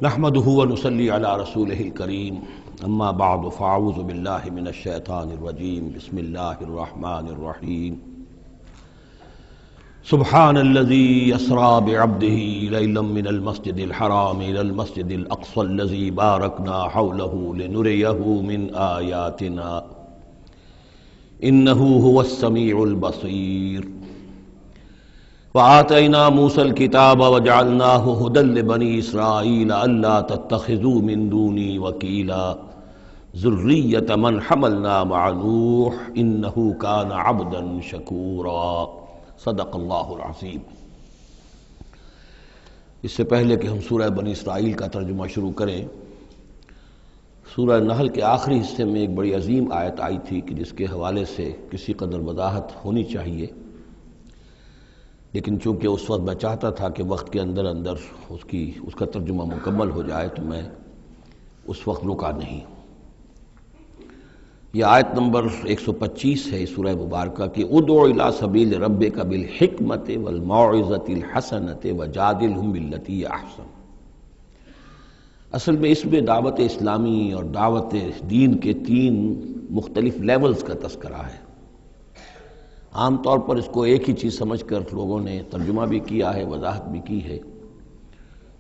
نحمده ونصلي على رسوله الكريم اما بعد فاعوذ بالله من الشيطان الرجيم بسم الله الرحمن الرحيم سبحان الذي يسرى بعبده ليلا من المسجد الحرام إلى المسجد الأقصى الذي باركنا حوله لنريه من آياتنا إنه هو السميع البصير وآتينا موسى الكتاب وجعلناه هدى لبني إسرائيل ألا تتخذوا من دوني وكيلا ذرية من حملنا مع نوح إنه كان عبدا شكورا صدق اللہ العظیم۔ اس سے پہلے کہ ہم سورہ بنی اسرائیل کا ترجمہ شروع کریں، سورہ نحل کے آخری حصے میں ایک بڑی عظیم آیت آئی تھی کہ جس کے حوالے سے کسی قدر وضاحت ہونی چاہیے، لیکن چونکہ اس وقت میں چاہتا تھا کہ وقت کے اندر اس کا ترجمہ مکمل ہو جائے تو میں اس وقت رکا نہیں۔ یہ آیت نمبر 125 ہے سورہ مبارکہ کی، ادعو الی سبیل ربک بالحکمۃ والموعظۃ الحسنۃ وجادلھم باللتی ہی احسن۔ اصل میں اس میں دعوت اسلامی اور دعوت دین کے 3 مختلف لیولز کا تذکرہ ہے۔ عام طور پر اس کو ایک ہی چیز سمجھ کر لوگوں نے ترجمہ بھی کیا ہے، وضاحت بھی کی ہے،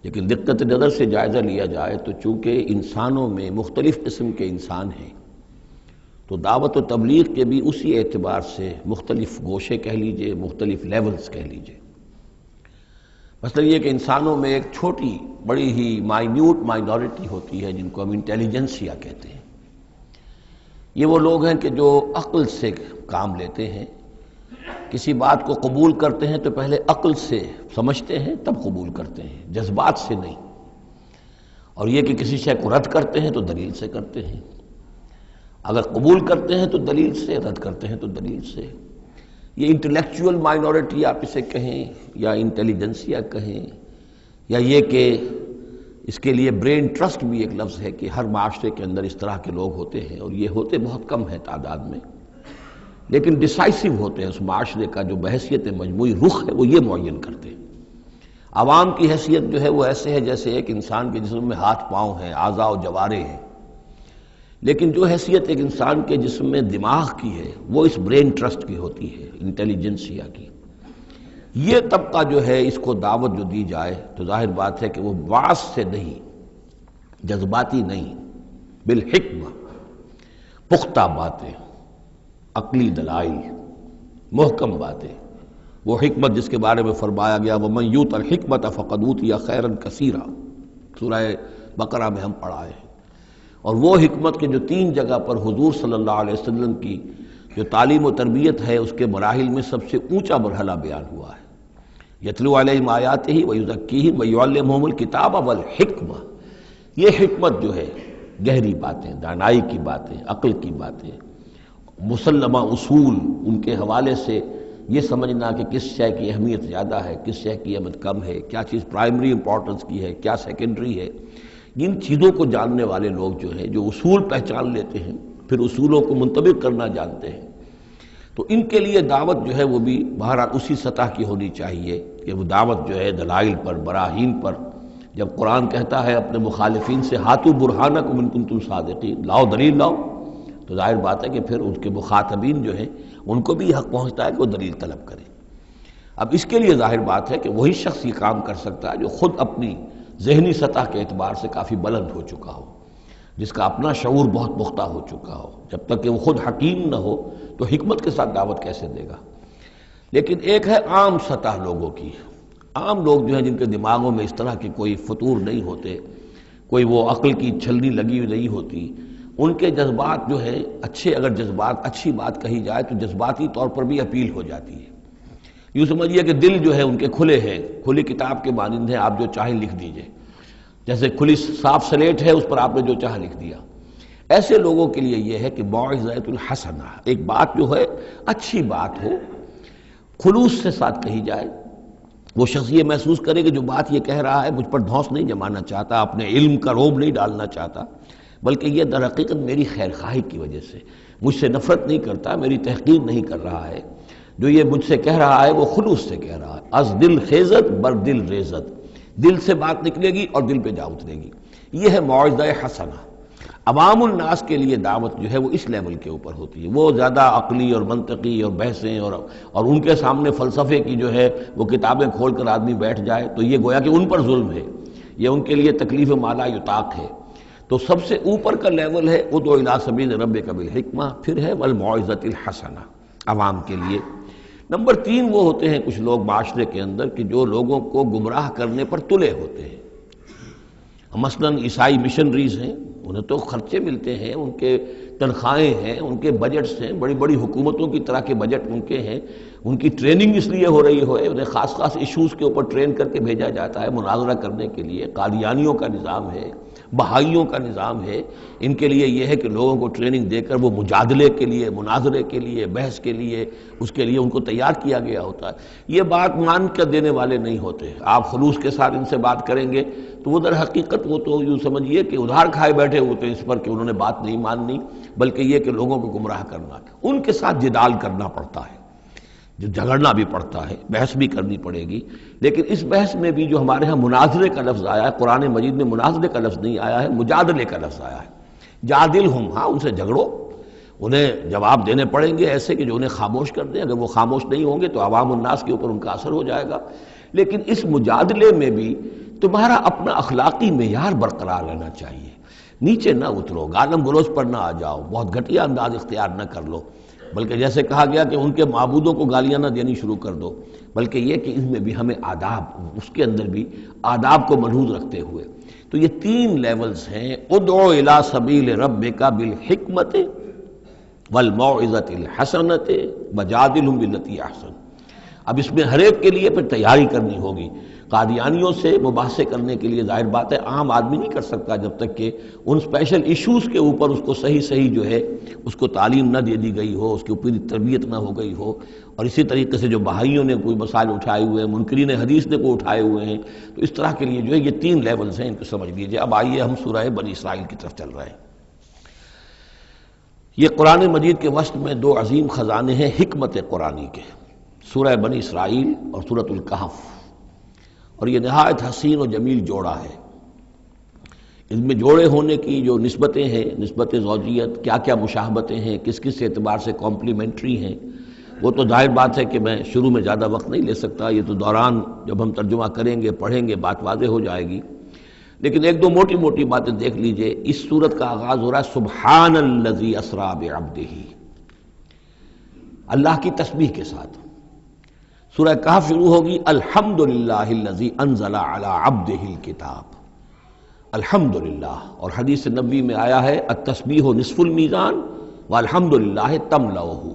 لیکن دقت نظر سے جائزہ لیا جائے تو چونکہ انسانوں میں مختلف قسم کے انسان ہیں تو دعوت و تبلیغ کے بھی اسی اعتبار سے مختلف گوشے کہہ لیجئے، مختلف لیولز کہہ لیجئے۔ مثلا یہ کہ انسانوں میں ایک چھوٹی بڑی ہی مائنورٹی ہوتی ہے جن کو ہم انٹیلیجنسیا کہتے ہیں۔ یہ وہ لوگ ہیں کہ جو عقل سے کام لیتے ہیں، کسی بات کو قبول کرتے ہیں تو پہلے عقل سے سمجھتے ہیں تب قبول کرتے ہیں، جذبات سے نہیں۔ اور یہ کہ کسی شے کو رد کرتے ہیں تو دلیل سے کرتے ہیں، اگر قبول کرتے ہیں تو دلیل سے، رد کرتے ہیں تو دلیل سے۔ یہ انٹلیکچوئل مائنورٹی آپ اسے کہیں یا انٹیلیجنسیا کہیں، یا یہ کہ اس کے لیے برین ٹرسٹ بھی ایک لفظ ہے کہ ہر معاشرے کے اندر اس طرح کے لوگ ہوتے ہیں، اور یہ ہوتے بہت کم ہیں تعداد میں، لیکن ڈیسائسو ہوتے ہیں۔ اس معاشرے کا جو بحیثیت مجموعی رخ ہے وہ یہ معین کرتے ہیں۔ عوام کی حیثیت جو ہے وہ ایسے ہے جیسے ایک انسان کے جسم میں ہاتھ پاؤں ہیں، اعضاء و جوارے ہیں، لیکن جو حیثیت ایک انسان کے جسم میں دماغ کی ہے وہ اس برین ٹرسٹ کی ہوتی ہے، انٹیلیجنسیا کی۔ یہ طبقہ جو ہے اس کو دعوت جو دی جائے تو ظاہر بات ہے کہ وہ واعظ سے نہیں، جذباتی نہیں، بالحکمہ، پختہ باتیں، عقلی دلائل، محکم باتیں، وہ حکمت جس کے بارے میں فرمایا گیا وَمَن یُؤْتَ الْحِکْمَةَ فَقَدْ أُوتِیَ خَیْرًا کَثِیرًا، سورہ بقرہ میں ہم پڑھا ہے۔ اور وہ حکمت کے جو 3 جگہ پر حضور صلی اللہ علیہ وسلم کی جو تعلیم و تربیت ہے اس کے مراحل میں سب سے اونچا مرحلہ بیان ہوا ہے، یتلو علیہم آیاتہ ویزکیہم ویعلمہم الکتاب والحکمہ۔ یہ حکمت جو ہے گہری باتیں، دانائی کی باتیں، عقل کی باتیں، مسلمہ اصول، ان کے حوالے سے یہ سمجھنا کہ کس شے کی اہمیت زیادہ ہے، کس شے کی اہمیت کم ہے، کیا چیز پرائمری امپورٹنس کی ہے، کیا سیکنڈری ہے، ان چیزوں کو جاننے والے لوگ جو ہیں، جو اصول پہچان لیتے ہیں، پھر اصولوں کو منطبق کرنا جانتے ہیں، تو ان کے لیے دعوت جو ہے وہ بھی بہرحال اسی سطح کی ہونی چاہیے کہ وہ دعوت جو ہے دلائل پر، براہین پر۔ جب قرآن کہتا ہے اپنے مخالفین سے ہاتھو برہانکم ان کنتم صادقین، لاؤ دلیل لاؤ، تو ظاہر بات ہے کہ پھر ان کے مخاطبین جو ہیں ان کو بھی حق پہنچتا ہے کہ وہ دلیل طلب کریں۔ اب اس کے لیے ظاہر بات ہے کہ وہی شخص یہ کام کر سکتا ہے جو خود اپنی ذہنی سطح کے اعتبار سے کافی بلند ہو چکا ہو، جس کا اپنا شعور بہت پختہ ہو چکا ہو۔ جب تک کہ وہ خود حکیم نہ ہو تو حکمت کے ساتھ دعوت کیسے دے گا؟ لیکن ایک ہے عام سطح لوگوں کی، عام لوگ جو ہیں جن کے دماغوں میں اس طرح کے کوئی فطور نہیں ہوتے، کوئی وہ عقل کی چھلنی لگی ہوئی نہیں ہوتی، ان کے جذبات جو ہے اچھے، اگر جذبات اچھی بات کہی جائے تو جذباتی طور پر بھی اپیل ہو جاتی ہے۔ یوں سمجھیے کہ دل جو ہے ان کے کھلے ہیں، کھلی کتاب کے مانند ہیں، آپ جو چاہیں لکھ دیجئے، جیسے کھلی صاف سلیٹ ہے اس پر آپ نے جو چاہا لکھ دیا۔ ایسے لوگوں کے لیے یہ ہے کہ موعظۃ الحسنہ، ایک بات جو ہے اچھی بات ہو، خلوص سے ساتھ کہی جائے، وہ شخص یہ محسوس کرے کہ جو بات یہ کہہ رہا ہے مجھ پر دھونس نہیں جمانا چاہتا، اپنے علم کا روب نہیں ڈالنا چاہتا، بلکہ یہ در حقیقت میری خیر خواہی کی وجہ سے، مجھ سے نفرت نہیں کرتا، میری تحقیر نہیں کر رہا ہے، جو یہ مجھ سے کہہ رہا ہے وہ خلوص سے کہہ رہا ہے۔ از دل خیزت بر دل ریزت، دل سے بات نکلے گی اور دل پہ جا اترے گی. یہ ہے موعظہ حسنہ. عوام الناس کے لیے دعوت جو ہے وہ اس لیول کے اوپر ہوتی ہے. وہ زیادہ عقلی اور منطقی اور بحثیں اور ان کے سامنے فلسفے کی جو ہے وہ کتابیں کھول کر آدمی بیٹھ جائے تو یہ گویا کہ ان پر ظلم ہے، یہ ان کے لیے تکلیف مالا یطاق ہے. تو سب سے اوپر کا لیول ہے ادعو الی سبیل ربک بالحکمہ، پھر ہے والموعظۃ الحسنہ عوام کے لیے. نمبر 3 وہ ہوتے ہیں کچھ لوگ معاشرے کے اندر کہ جو لوگوں کو گمراہ کرنے پر تلے ہوتے ہیں. مثلاً عیسائی مشنریز ہیں، انہیں تو خرچے ملتے ہیں، ان کے تنخواہیں ہیں، ان کے بجٹس ہیں، بڑی بڑی حکومتوں کی طرح کے بجٹ ان کے ہیں. ان کی ٹریننگ اس لیے ہو رہی ہے، انہیں خاص خاص ایشوز کے اوپر ٹرین کر کے بھیجا جاتا ہے مناظرہ کرنے کے لیے. قادیانیوں کا نظام ہے، بہائیوں کا نظام ہے. ان کے لیے یہ ہے کہ لوگوں کو ٹریننگ دے کر وہ مجادلے کے لیے، مناظرے کے لیے، بحث کے لیے، اس کے لیے ان کو تیار کیا گیا ہوتا ہے. یہ بات مان کر دینے والے نہیں ہوتے. آپ خلوص کے ساتھ ان سے بات کریں گے تو وہ در حقیقت وہ تو یوں سمجھیے کہ ادھار کھائے بیٹھے ہوتے ہیں اس پر کہ انہوں نے بات نہیں ماننی، بلکہ یہ کہ لوگوں کو گمراہ کرنا. ان کے ساتھ جدال کرنا پڑتا ہے، جو جھگڑنا بھی پڑتا ہے، بحث بھی کرنی پڑے گی. لیکن اس بحث میں بھی جو ہمارے ہاں مناظرے کا لفظ آیا ہے، قرآن مجید میں مناظرے کا لفظ نہیں آیا ہے، مجادلے کا لفظ آیا ہے. جادلہم، ہاں ان سے جھگڑو، انہیں جواب دینے پڑیں گے ایسے کہ جو انہیں خاموش کر دیں. اگر وہ خاموش نہیں ہوں گے تو عوام الناس کے اوپر ان کا اثر ہو جائے گا. لیکن اس مجادلے میں بھی تمہارا اپنا اخلاقی معیار برقرار رہنا چاہیے. نیچے نہ اترو، گالم گلوچ پر نہ آ جاؤ، بہت گھٹیا انداز اختیار نہ کر لو، بلکہ جیسے کہا گیا کہ ان کے معبودوں کو گالیاں نہ دینی شروع کر دو، بلکہ یہ کہ ان میں بھی ہمیں آداب، اس کے اندر بھی آداب کو ملحوظ رکھتے ہوئے. تو یہ 3 لیولز ہیں. ادعو الی سبیل ربک بالحکمۃ والموعظۃ الحسنۃ وجادلہم باللتی احسن. اب اس میں ہر ایک کے لیے پھر تیاری کرنی ہوگی. قادیانیوں سے مباحثے کرنے کے لیے ظاہر بات ہے عام آدمی نہیں کر سکتا جب تک کہ ان اسپیشل ایشوز کے اوپر اس کو صحیح جو ہے اس کو تعلیم نہ دے دی گئی ہو، اس کی اوپر تربیت نہ ہو گئی ہو. اور اسی طریقے سے جو بہائیوں نے کوئی مسائل اٹھائے ہوئے ہیں، منکرین حدیث نے کوئی اٹھائے ہوئے ہیں، تو اس طرح کے لیے جو ہے یہ 3 لیولز ہیں، ان کو سمجھ لیجیے. اب آئیے ہم سورہ بنی اسرائیل کی طرف چل رہے ہیں. یہ قرآن مجید کے وسط میں 2 عظیم خزانے ہیں حکمت قرآنی کے، سورہ بنی اسرائیل اور سورۃ الکہف. اور یہ نہایت حسین و جمیل جوڑا ہے. اس میں جوڑے ہونے کی جو نسبتیں ہیں، نسبت زوجیت، کیا کیا مشابہتیں ہیں، کس کس اعتبار سے کمپلیمنٹری ہیں، وہ تو ظاہر بات ہے کہ میں شروع میں زیادہ وقت نہیں لے سکتا. یہ تو دوران جب ہم ترجمہ کریں گے، پڑھیں گے، بات واضح ہو جائے گی. لیکن 1-2 موٹی موٹی باتیں دیکھ لیجئے. اس سورت کا آغاز ہو رہا ہے سبحان الذی اسریٰ بعبدہ، اللہ کی تسبیح کے ساتھ. سورہ کہف شروع ہوگی الحمدللہ الذی انزل علی عبدہ الکتاب. الحمدللہ، اور حدیث نبوی میں آیا ہے التسبیح نصف المیزان والحمدللہ تملؤہ.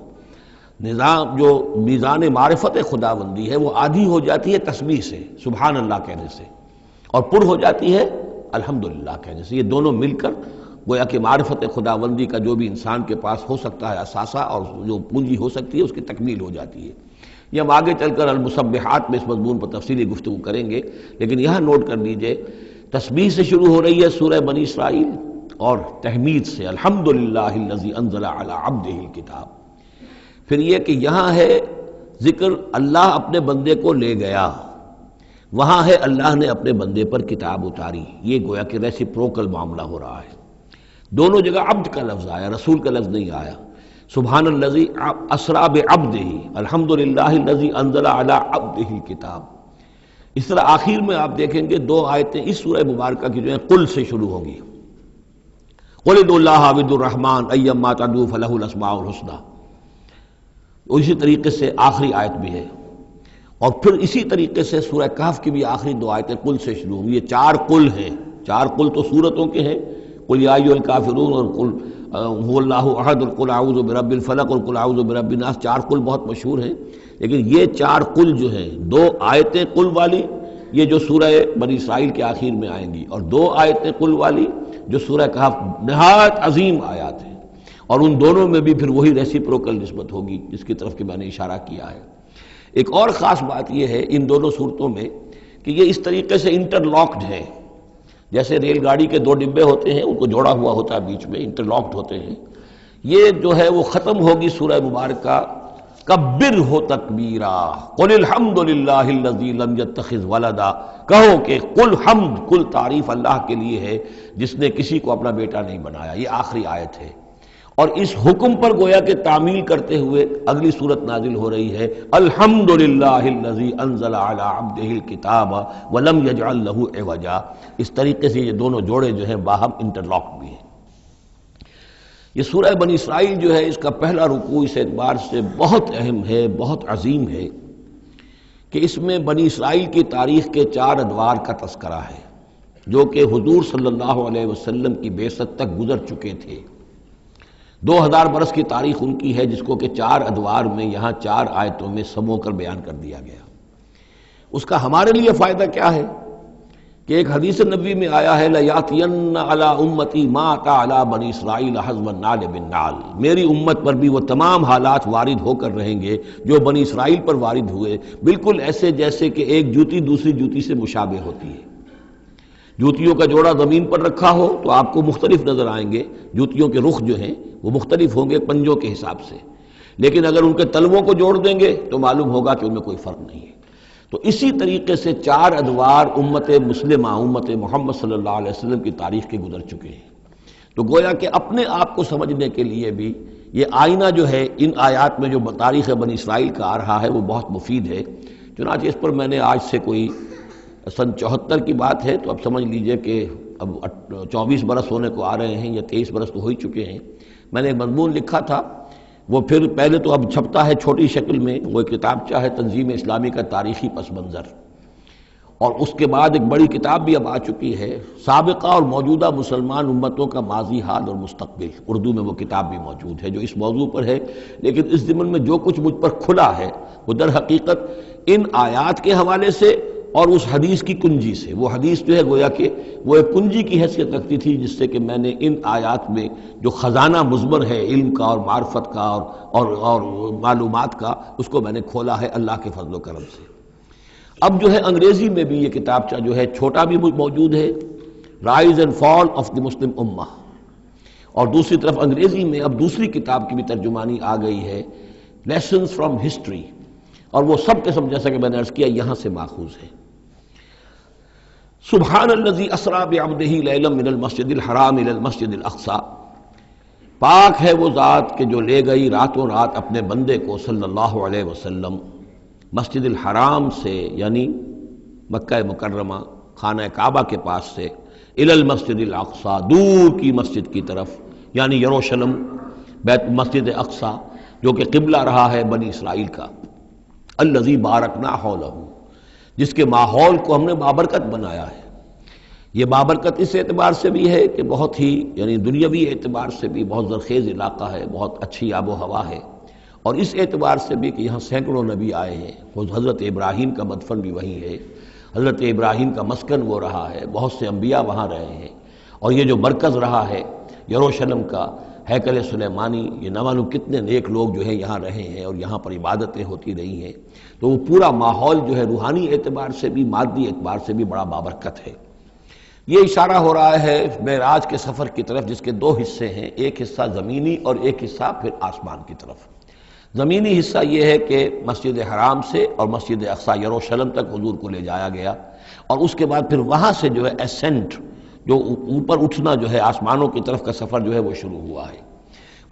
نظام جو میزان معرفت خداوندی ہے وہ آدھی ہو جاتی ہے تسبیح سے، سبحان اللہ کہنے سے، اور پر ہو جاتی ہے الحمدللہ کہنے سے. یہ دونوں مل کر گویا کہ معرفت خداوندی کا جو بھی انسان کے پاس ہو سکتا ہے اثاثہ اور جو پونجی ہو سکتی ہے اس کی تکمیل ہو جاتی ہے. یہ ہم آگے چل کر المسبحات میں اس مضمون پر تفصیلی گفتگو کریں گے. لیکن یہاں نوٹ کر لیجئے تسبیح سے شروع ہو رہی ہے سورہ بنی اسرائیل اور تحمید سے الحمدللہ الذی انزل علی عبدہ الکتاب. پھر یہ کہ یہاں ہے ذکر اللہ اپنے بندے کو لے گیا، وہاں ہے اللہ نے اپنے بندے پر کتاب اتاری. یہ گویا کہ ریسیپروکل معاملہ ہو رہا ہے. دونوں جگہ عبد کا لفظ آیا، رسول کا لفظ نہیں آیا. سبحان الذی اسریٰ بعبدہ، الحمدللہ الذی انزل علی عبدہ الکتاب. اس طرح آخر میں آپ دیکھیں گے 2 آیتیں اس سورہ مبارکہ کی جو ہیں قل سے شروع ہوں گی. قل ادعوا اللہ او ادعوا الرحمن ایما تدعوا فلہ الاسماء الحسنی. اسی طریقے سے آخری آیت بھی ہے. اور پھر اسی طریقے سے سورہ کہف کی بھی آخری 2 آیتیں قل سے شروع ہوں گی. یہ 4 قل ہیں. 4 قل تو سورتوں کے ہیں، قل یا ایھا الکافرون اور قل هو اللہ احد اور قل اعوذ برب الفلق اور قل اعوذ برب الناس. 4 قل بہت مشہور ہیں، لیکن یہ 4 قل جو ہیں 2 آیتیں قل والی یہ جو سورہ بنی اسرائیل کے آخر میں آئیں گی، اور 2 آیتیں قل والی جو سورہ کہف نہایت عظیم آیات ہیں. اور ان دونوں میں بھی پھر وہی ریسیپروکل نسبت ہوگی جس کی طرف کہ میں نے اشارہ کیا ہے. ایک اور خاص بات یہ ہے ان دونوں صورتوں میں کہ یہ اس طریقے سے انٹرلاکڈ ہے، جیسے ریل گاڑی کے 2 ڈبے ہوتے ہیں ان کو جوڑا ہوا ہوتا ہے بیچ میں، انٹرلاکڈ ہوتے ہیں. یہ جو ہے وہ ختم ہوگی سورہ مبارکہ کبر ہو تکبیرا قل الحمد للہ الذی لم یتخذ ولدا، کہو کہ قل حمد، کل تعریف اللہ کے لیے ہے جس نے کسی کو اپنا بیٹا نہیں بنایا۔ یہ آخری آیت ہے، اور اس حکم پر گویا کہ تعمیل کرتے ہوئے اگلی صورت نازل ہو رہی ہے، الحمد للہ الذی انزل علی عبدہ الکتاب ولم یجعل لہ عوجا۔ اس طریقے سے یہ دونوں جوڑے جو ہیں باہم انٹرلاک بھی ہیں۔ یہ سورہ بنی اسرائیل جو ہے، اس کا پہلا رکوع اس اعتبار سے بہت اہم ہے، بہت عظیم ہے کہ اس میں بنی اسرائیل کی تاریخ کے 4 ادوار کا تذکرہ ہے جو کہ حضور صلی اللہ علیہ وسلم کی بعثت تک گزر چکے تھے۔ 2000 برس کی تاریخ ان کی ہے، جس کو کہ 4 ادوار میں یہاں 4 آیتوں میں سمو کر بیان کر دیا گیا۔ اس کا ہمارے لیے فائدہ کیا ہے کہ ایک حدیث نبوی میں آیا ہے، لَيَأْتِيَنَّ عَلَىٰ أُمَّتِي مَا أَتَىٰ عَلَىٰ بَنِي إِسْرَائِيلَ حَزْوَ النَّعْلِ بِالنَّعْلِ، میری امت پر بھی وہ تمام حالات وارد ہو کر رہیں گے جو بنی اسرائیل پر وارد ہوئے، بالکل ایسے جیسے کہ ایک جوتی دوسری جوتی سے مشابہ ہوتی ہے۔ جوتیوں کا جوڑا زمین پر رکھا ہو تو آپ کو مختلف نظر آئیں گے، جوتیوں کے رخ جو ہیں وہ مختلف ہوں گے پنجوں کے حساب سے، لیکن اگر ان کے تلووں کو جوڑ دیں گے تو معلوم ہوگا کہ ان میں کوئی فرق نہیں ہے۔ تو اسی طریقے سے 4 ادوار امت مسلمہ، امت محمد صلی اللہ علیہ وسلم کی تاریخ کے گزر چکے ہیں۔ تو گویا کہ اپنے آپ کو سمجھنے کے لیے بھی یہ آئینہ جو ہے ان آیات میں جو تاریخ بنی اسرائیل کا آ رہا ہے وہ بہت مفید ہے۔ چنانچہ اس پر میں نے آج سے کوئی سن 74 کی بات ہے تو اب سمجھ لیجئے کہ اب 24 برس ہونے کو آ رہے ہیں یا 23 برس تو ہو ہی چکے ہیں۔ میں نے ایک مضمون لکھا تھا، وہ پھر پہلے تو اب چھپتا ہے چھوٹی شکل میں، وہ ایک کتابچہ ہے تنظیم اسلامی کا تاریخی پس منظر، اور اس کے بعد ایک بڑی کتاب بھی اب آ چکی ہے، سابقہ اور موجودہ مسلمان امتوں کا ماضی، حال اور مستقبل، اردو میں وہ کتاب بھی موجود ہے جو اس موضوع پر ہے۔ لیکن اس ضمن میں جو کچھ مجھ پر کھلا ہے وہ در حقیقت ان آیات کے حوالے سے اور اس حدیث کی کنجی سے، وہ حدیث جو ہے گویا کہ وہ ایک کنجی کی حیثیت رکھتی تھی جس سے کہ میں نے ان آیات میں جو خزانہ مضمر ہے علم کا اور معرفت کا اور معلومات کا، اس کو میں نے کھولا ہے اللہ کے فضل و کرم سے۔ اب جو ہے انگریزی میں بھی یہ کتابچہ جو ہے چھوٹا بھی موجود ہے، rise and fall of the Muslim Ummah, اور دوسری طرف انگریزی میں اب دوسری کتاب کی بھی ترجمانی آ گئی ہے، لیسنز فرام ہسٹری، اور وہ سب کے سب جیسا کہ میں نے عرض کیا یہاں سے ماخوذ ہے۔ سبحان الذی اسریٰ بعبدہ لیلا من المسجد الحرام الی المسجد الاقصی، پاک ہے وہ ذات کہ جو لے گئی راتوں رات اپنے بندے کو صلی اللہ علیہ وسلم مسجد الحرام سے، یعنی مکہ مکرمہ خانہ کعبہ کے پاس سے، الی المسجد الاقصی، دور کی مسجد کی طرف، یعنی یروشلم، بیت مسجد اقصی جو کہ قبلہ رہا ہے بنی اسرائیل کا، الذی بارکنا حولہ، جس کے ماحول کو ہم نے بابرکت بنایا ہے۔ یہ بابرکت اس اعتبار سے بھی ہے کہ بہت ہی یعنی دنیاوی اعتبار سے بھی بہت زرخیز علاقہ ہے، بہت اچھی آب و ہوا ہے، اور اس اعتبار سے بھی کہ یہاں سینکڑوں نبی آئے ہیں، خود حضرت ابراہیم کا مدفن بھی وہیں ہے، حضرت ابراہیم کا مسکن وہ رہا ہے، بہت سے انبیاء وہاں رہے ہیں، اور یہ جو مرکز رہا ہے یروشلم کا، ہیکل سلیمانی، یہ نہ معلوم کتنے نیک لوگ جو ہیں یہاں رہے ہیں اور یہاں پر عبادتیں ہوتی رہی ہیں، تو وہ پورا ماحول جو ہے روحانی اعتبار سے بھی مادی اعتبار سے بھی بڑا بابرکت ہے۔ یہ اشارہ ہو رہا ہے معراج کے سفر کی طرف، جس کے 2 حصے ہیں، ایک حصہ زمینی اور ایک حصہ پھر آسمان کی طرف۔ زمینی حصہ یہ ہے کہ مسجد حرام سے اور مسجد اقصی یروشلم تک حضور کو لے جایا گیا، اور اس کے بعد پھر وہاں سے جو ہے اسینٹ، جو اوپر اٹھنا جو ہے آسمانوں کی طرف کا سفر جو ہے وہ شروع ہوا ہے۔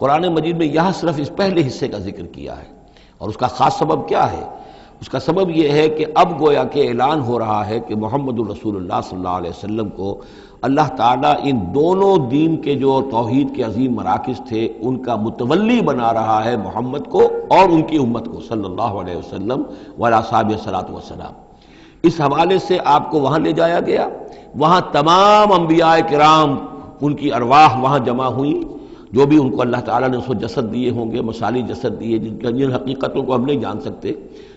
قرآن مجید میں یہاں صرف اس پہلے حصے کا ذکر کیا ہے، اور اس کا خاص سبب کیا ہے؟ اس کا سبب یہ ہے کہ اب گویا کہ اعلان ہو رہا ہے کہ محمد الرسول اللہ صلی اللہ علیہ وسلم کو اللہ تعالیٰ ان دونوں دین کے جو توحید کے عظیم مراکز تھے ان کا متولی بنا رہا ہے، محمد کو اور ان کی امت کو صلی اللہ علیہ وسلم وعلی اصحابہ الصلاۃ والسلام۔ اس حوالے سے آپ کو وہاں لے جایا گیا، وہاں تمام انبیاء کرام ان کی ارواح وہاں جمع ہوئیں، جو بھی ان کو اللہ تعالیٰ نے اس کو جسد دیے ہوں گے، مثالی جسد دیے جن حقیقتوں کو ہم نہیں جان سکتے،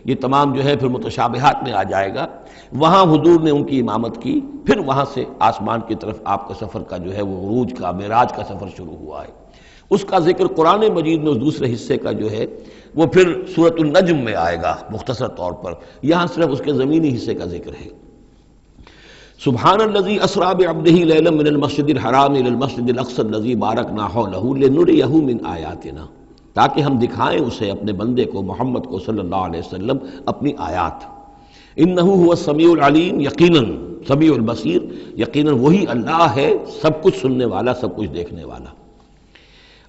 یہ تمام جو ہے پھر متشابہات میں آ جائے گا۔ وہاں حضور نے ان کی امامت کی، پھر وہاں سے آسمان کی طرف آپ کا سفر کا جو ہے وہ عروج کا، معراج کا سفر شروع ہوا ہے۔ اس کا ذکر قرآن مجید میں اس دوسرے حصے کا جو ہے وہ پھر سورۃ النجم میں آئے گا مختصر طور پر، یہاں صرف اس کے زمینی حصے کا ذکر ہے۔ سبحان الذی اسریٰ بعبدہ لیلا من المسجد الحرام الی المسجد الاقصی الذی بارکنا حولہ لنریہ من آیاتنا، تاکہ ہم دکھائیں اسے اپنے بندے کو محمد کو صلی اللہ علیہ وسلم اپنی آیات۔ انہ هو السمیع العلیم، یقیناً سمیع البصیر، یقیناً وہی اللہ ہے سب کچھ سننے والا، سب کچھ دیکھنے والا۔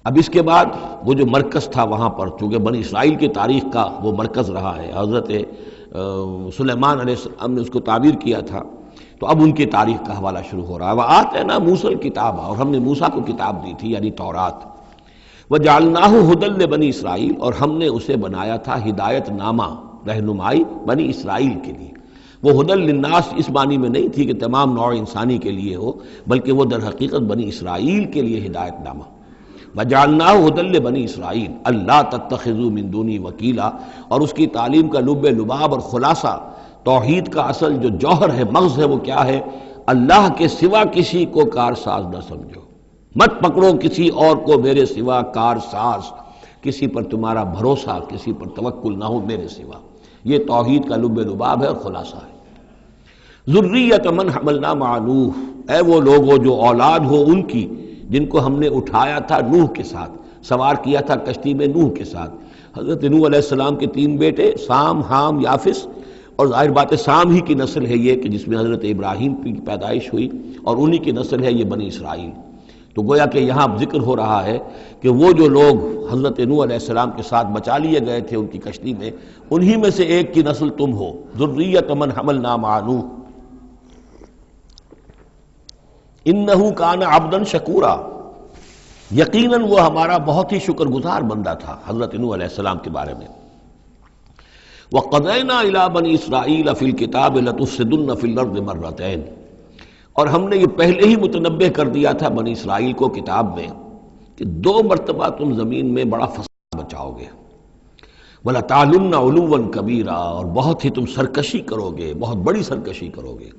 اب اس کے بعد وہ جو مرکز تھا وہاں پر، چونکہ بنی اسرائیل کی تاریخ کا وہ مرکز رہا ہے، حضرت سلیمان علیہ السلام نے اس کو تعبیر کیا تھا، تو اب ان کی تاریخ کا حوالہ شروع ہو رہا ہے۔ وَآتَيْنَا مُوسَى الْكِتَابَ، اور ہم نے موسیٰ کو کتاب دی تھی یعنی تورات۔ وَجَعَلْنَاهُ هُدًى لِبَنِي اسرائیل، اور ہم نے اسے بنایا تھا ہدایت نامہ، رہنمائی بنی اسرائیل کے لیے۔ وہ ہدی للناس اس معنی میں نہیں تھی کہ تمام نوع انسانی کے لیے ہو، بلکہ وہ در حقیقت بنی اسرائیل کے لیے ہدایت نامہ۔ وَجَعَلْنَاهُ هُدًى لِبَنِي اسرائیل أَلَّا تَتَّخِذُوا مِن دُونِي وَكِيلًا، اور اس کی تعلیم کا لب لباب اور خلاصہ، توحید کا اصل جو جوہر ہے، مغز ہے، وہ کیا ہے؟ اللہ کے سوا کسی کو کارساز نہ سمجھو، مت پکڑو کسی اور کو میرے سوا کارساز، کسی پر تمہارا بھروسہ، کسی پر توکل نہ ہو میرے سوا۔ یہ توحید کا لب لباب ہے اور خلاصہ ہے۔ ذریۃ من حملنا مع نوح، اے وہ لوگوں جو اولاد ہو ان کی جن کو ہم نے اٹھایا تھا نوح کے ساتھ، سوار کیا تھا کشتی میں نوح کے ساتھ۔ حضرت نوح علیہ السلام کے 3 بیٹے، سام، حام، یافس، اور ظاہر بات ہے سام ہی کی نسل ہے یہ کہ جس میں حضرت ابراہیم کی پیدائش ہوئی، اور انہی کی نسل ہے یہ بنی اسرائیل۔ تو گویا کہ یہاں ذکر ہو رہا ہے کہ وہ جو لوگ حضرت نوح علیہ السلام کے ساتھ بچا لیے گئے تھے ان کی کشتی میں، انہی میں سے ایک کی نسل تم ہو۔ ذریۃ من حملنا مع نوح انہ کان عبدا شکورا، یقیناً وہ ہمارا بہت ہی شکر گزار بندہ تھا حضرت نوح علیہ السلام کے بارے میں۔ وَقَضَيْنَا إِلَىٰ بَنِي إِسْرَائِيلَ فِي الْكِتَابِ لَتُفْسِدُنَّ فِي الْأَرْضِ مَرَّتَيْنِ، اور ہم نے یہ پہلے ہی متنبہ کر دیا تھا بنی اسرائیل کو کتاب میں کہ 2 مرتبہ تم زمین میں بڑا فساد مچاؤ گے۔ وَلَتَعْلُنَّ عُلُوًّا كَبِيرًا، اور بہت ہی تم سرکشی کرو گے، بہت بڑی سرکشی کرو گے۔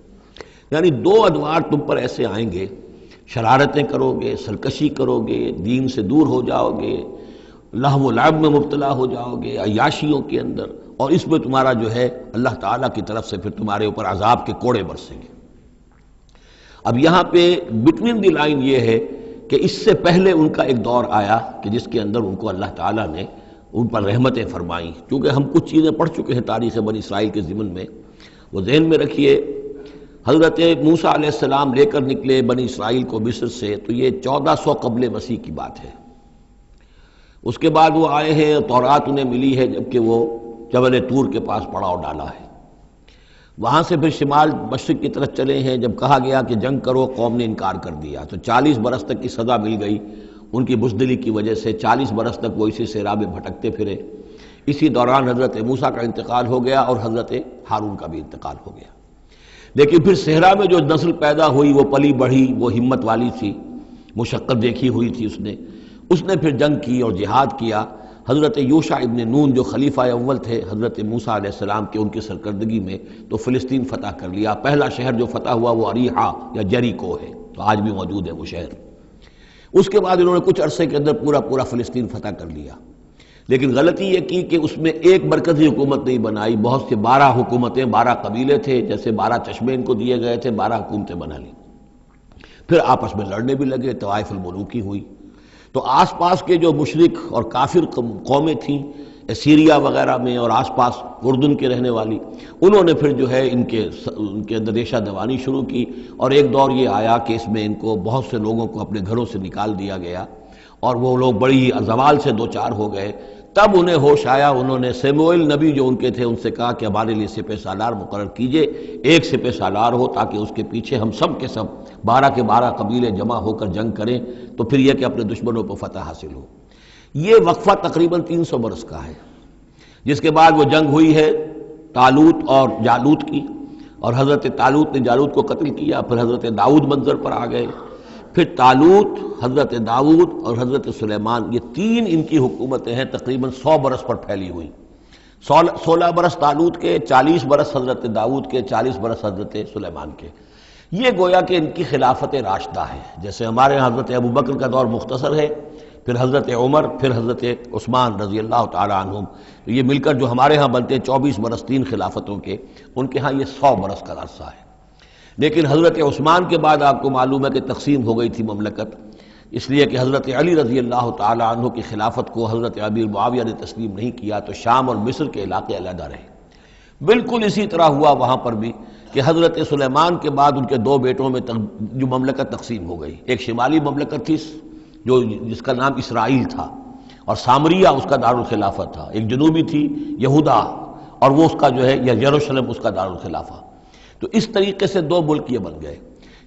یعنی 2 ادوار تم پر ایسے آئیں گے، شرارتیں کرو گے، سرکشی کرو گے، دین سے دور ہو جاؤ گے، لہو و لعب میں مبتلا ہو جاؤ گے، عیاشیوں کے اندر، اور اس میں تمہارا جو ہے اللہ تعالیٰ کی طرف سے پھر تمہارے اوپر عذاب کے کوڑے برسیں گے۔ اب یہاں پہ بٹوین دی لائن یہ ہے کہ اس سے پہلے ان کا ایک دور آیا کہ جس کے اندر ان کو اللہ تعالیٰ نے ان پر رحمتیں فرمائیں۔ چونکہ ہم کچھ چیزیں پڑھ چکے ہیں تاریخ بنی اسرائیل کے ضمن میں، وہ ذہن میں رکھیے۔ حضرت موسیٰ علیہ السلام لے کر نکلے بنی اسرائیل کو مصر سے، تو یہ 1400 قبل مسیح کی بات ہے۔ اس کے بعد وہ آئے ہیں، تورات انہیں ملی ہے جبکہ وہ جبل طور کے پاس پڑاؤ ڈالا ہے۔ وہاں سے پھر شمال مشرق کی طرف چلے ہیں، جب کہا گیا کہ جنگ کرو قوم نے انکار کر دیا، تو 40 برس تک کی سزا مل گئی ان کی بزدلی کی وجہ سے۔ 40 برس تک وہ اسی صحرا میں بھٹکتے پھرے۔ اسی دوران حضرت موسیٰ کا انتقال ہو گیا اور حضرت ہارون کا بھی انتقال ہو گیا۔ لیکن پھر صحرا میں جو نسل پیدا ہوئی وہ پلی بڑھی، وہ ہمت والی تھی، مشقت دیکھی ہوئی تھی اس نے پھر جنگ کی اور جہاد کیا۔ حضرت یوشع ابن نون جو خلیفہ اول تھے حضرت موسیٰ علیہ السلام کے، ان کی سرکردگی میں تو فلسطین فتح کر لیا۔ پہلا شہر جو فتح ہوا وہ اریحا یا جریکو ہے، تو آج بھی موجود ہے وہ شہر۔ اس کے بعد انہوں نے کچھ عرصے کے اندر پورا فلسطین فتح کر لیا، لیکن غلطی یہ کی کہ اس میں ایک مرکزی حکومت نہیں بنائی، بہت سے 12 حکومتیں، 12 قبیلے تھے، جیسے 12 چشمے ان کو دیے گئے تھے، 12 حکومتیں بنا لی۔ پھر آپس میں لڑنے بھی لگے، طوائف الملوکی ہوئی۔ تو آس پاس کے جو مشرک اور کافر قومیں تھیں سیریا وغیرہ میں اور آس پاس اردن کے رہنے والی، انہوں نے پھر جو ہے ان کے اندر ریشہ دوانی شروع کی، اور ایک دور یہ آیا کہ اس میں ان کو بہت سے لوگوں کو اپنے گھروں سے نکال دیا گیا، اور وہ لوگ بڑی زوال سے دوچار ہو گئے۔ تب انہیں ہوش آیا، انہوں نے سیموئیل نبی جو ان کے تھے ان سے کہا کہ ہمارے لیے سپہ سالار مقرر کیجئے، ایک سپہ سالار ہو تاکہ اس کے پیچھے ہم سب کے سب 12 کے 12 قبیلے جمع ہو کر جنگ کریں، تو پھر یہ کہ اپنے دشمنوں پر فتح حاصل ہو۔ یہ وقفہ تقریباً 300 برس کا ہے، جس کے بعد وہ جنگ ہوئی ہے طالوت اور جالوت کی، اور حضرت طالوت نے جالوت کو قتل کیا۔ پھر حضرت داؤد منظر پر آ گئے، پھر طالوت، حضرت داؤد اور حضرت سلیمان، یہ 3 ان کی حکومتیں ہیں تقریباً 100 برس پر پھیلی ہوئی۔ 16 برس طالوت کے، 40 برس حضرت داؤد کے، 40 برس حضرت سلیمان کے۔ یہ گویا کہ ان کی خلافت راشدہ ہے، جیسے ہمارے یہاں حضرت ابوبکر کا دور مختصر ہے، پھر حضرت عمر، پھر حضرت عثمان رضی اللہ تعالی عنہم، یہ مل کر جو ہمارے ہاں بنتے ہیں 24 برس 3 خلافتوں کے، ان کے ہاں یہ 100 برس کا عرصہ ہے۔ لیکن حضرت عثمان کے بعد آپ کو معلوم ہے کہ تقسیم ہو گئی تھی مملکت، اس لیے کہ حضرت علی رضی اللہ تعالی عنہ کی خلافت کو حضرت امیر معاویہ نے تسلیم نہیں کیا تو شام اور مصر کے علاقے علیحدہ رہے۔ بالکل اسی طرح ہوا وہاں پر بھی کہ حضرت سلیمان کے بعد ان کے دو بیٹوں میں جو مملکت تقسیم ہو گئی، ایک شمالی مملکت تھی جس کا نام اسرائیل تھا اور سامریہ اس کا دارالخلافہ تھا، ایک جنوبی تھی یہودا اور وہ اس کا جو ہے یا یروشلم اس کا دارالخلافہ۔ تو اس طریقے سے دو ملک یہ بن گئے۔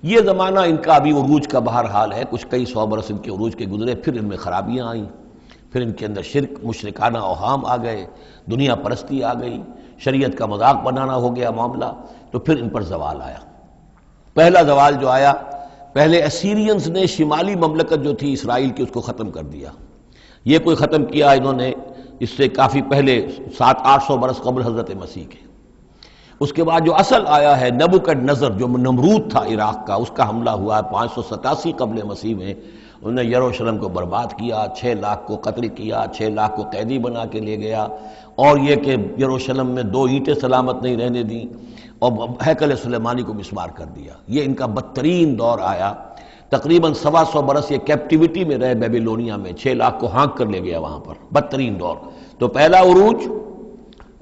یہ زمانہ ان کا ابھی عروج کا بہرحال ہے، کچھ کئی سو برس ان کے عروج کے گزرے، پھر ان میں خرابیاں آئیں، پھر ان کے اندر شرک مشرکانہ اوہام آ گئے، دنیا پرستی آ گئی، شریعت کا مذاق بنانا ہو گیا معاملہ، تو پھر ان پر زوال آیا۔ پہلا زوال جو آیا، پہلے اسیرینز نے شمالی مملکت جو تھی اسرائیل کی اس کو ختم کر دیا۔ یہ کوئی ختم کیا انہوں نے اس سے کافی پہلے 700-800 برس قبل حضرت مسیح کے۔ اس کے بعد جو اصل آیا ہے نبوکڈ نظر جو نمرود تھا عراق کا، اس کا حملہ ہوا 587 قبل مسیح میں، انہوں نے یروشلم کو برباد کیا، 6 لاکھ کو قتل کیا، 6 لاکھ کو قیدی بنا کے لے گیا، اور یہ کہ یروشلم میں 2 اینٹیں سلامت نہیں رہنے دیں اور ہیکل سلیمانی کو مسمار کر دیا۔ یہ ان کا بدترین دور آیا۔ تقریباً 125 برس یہ کیپٹیوٹی میں رہے بیبیلونیا میں، 6 لاکھ کو ہانک کر لے گیا وہاں پر، بدترین دور۔ تو پہلا عروج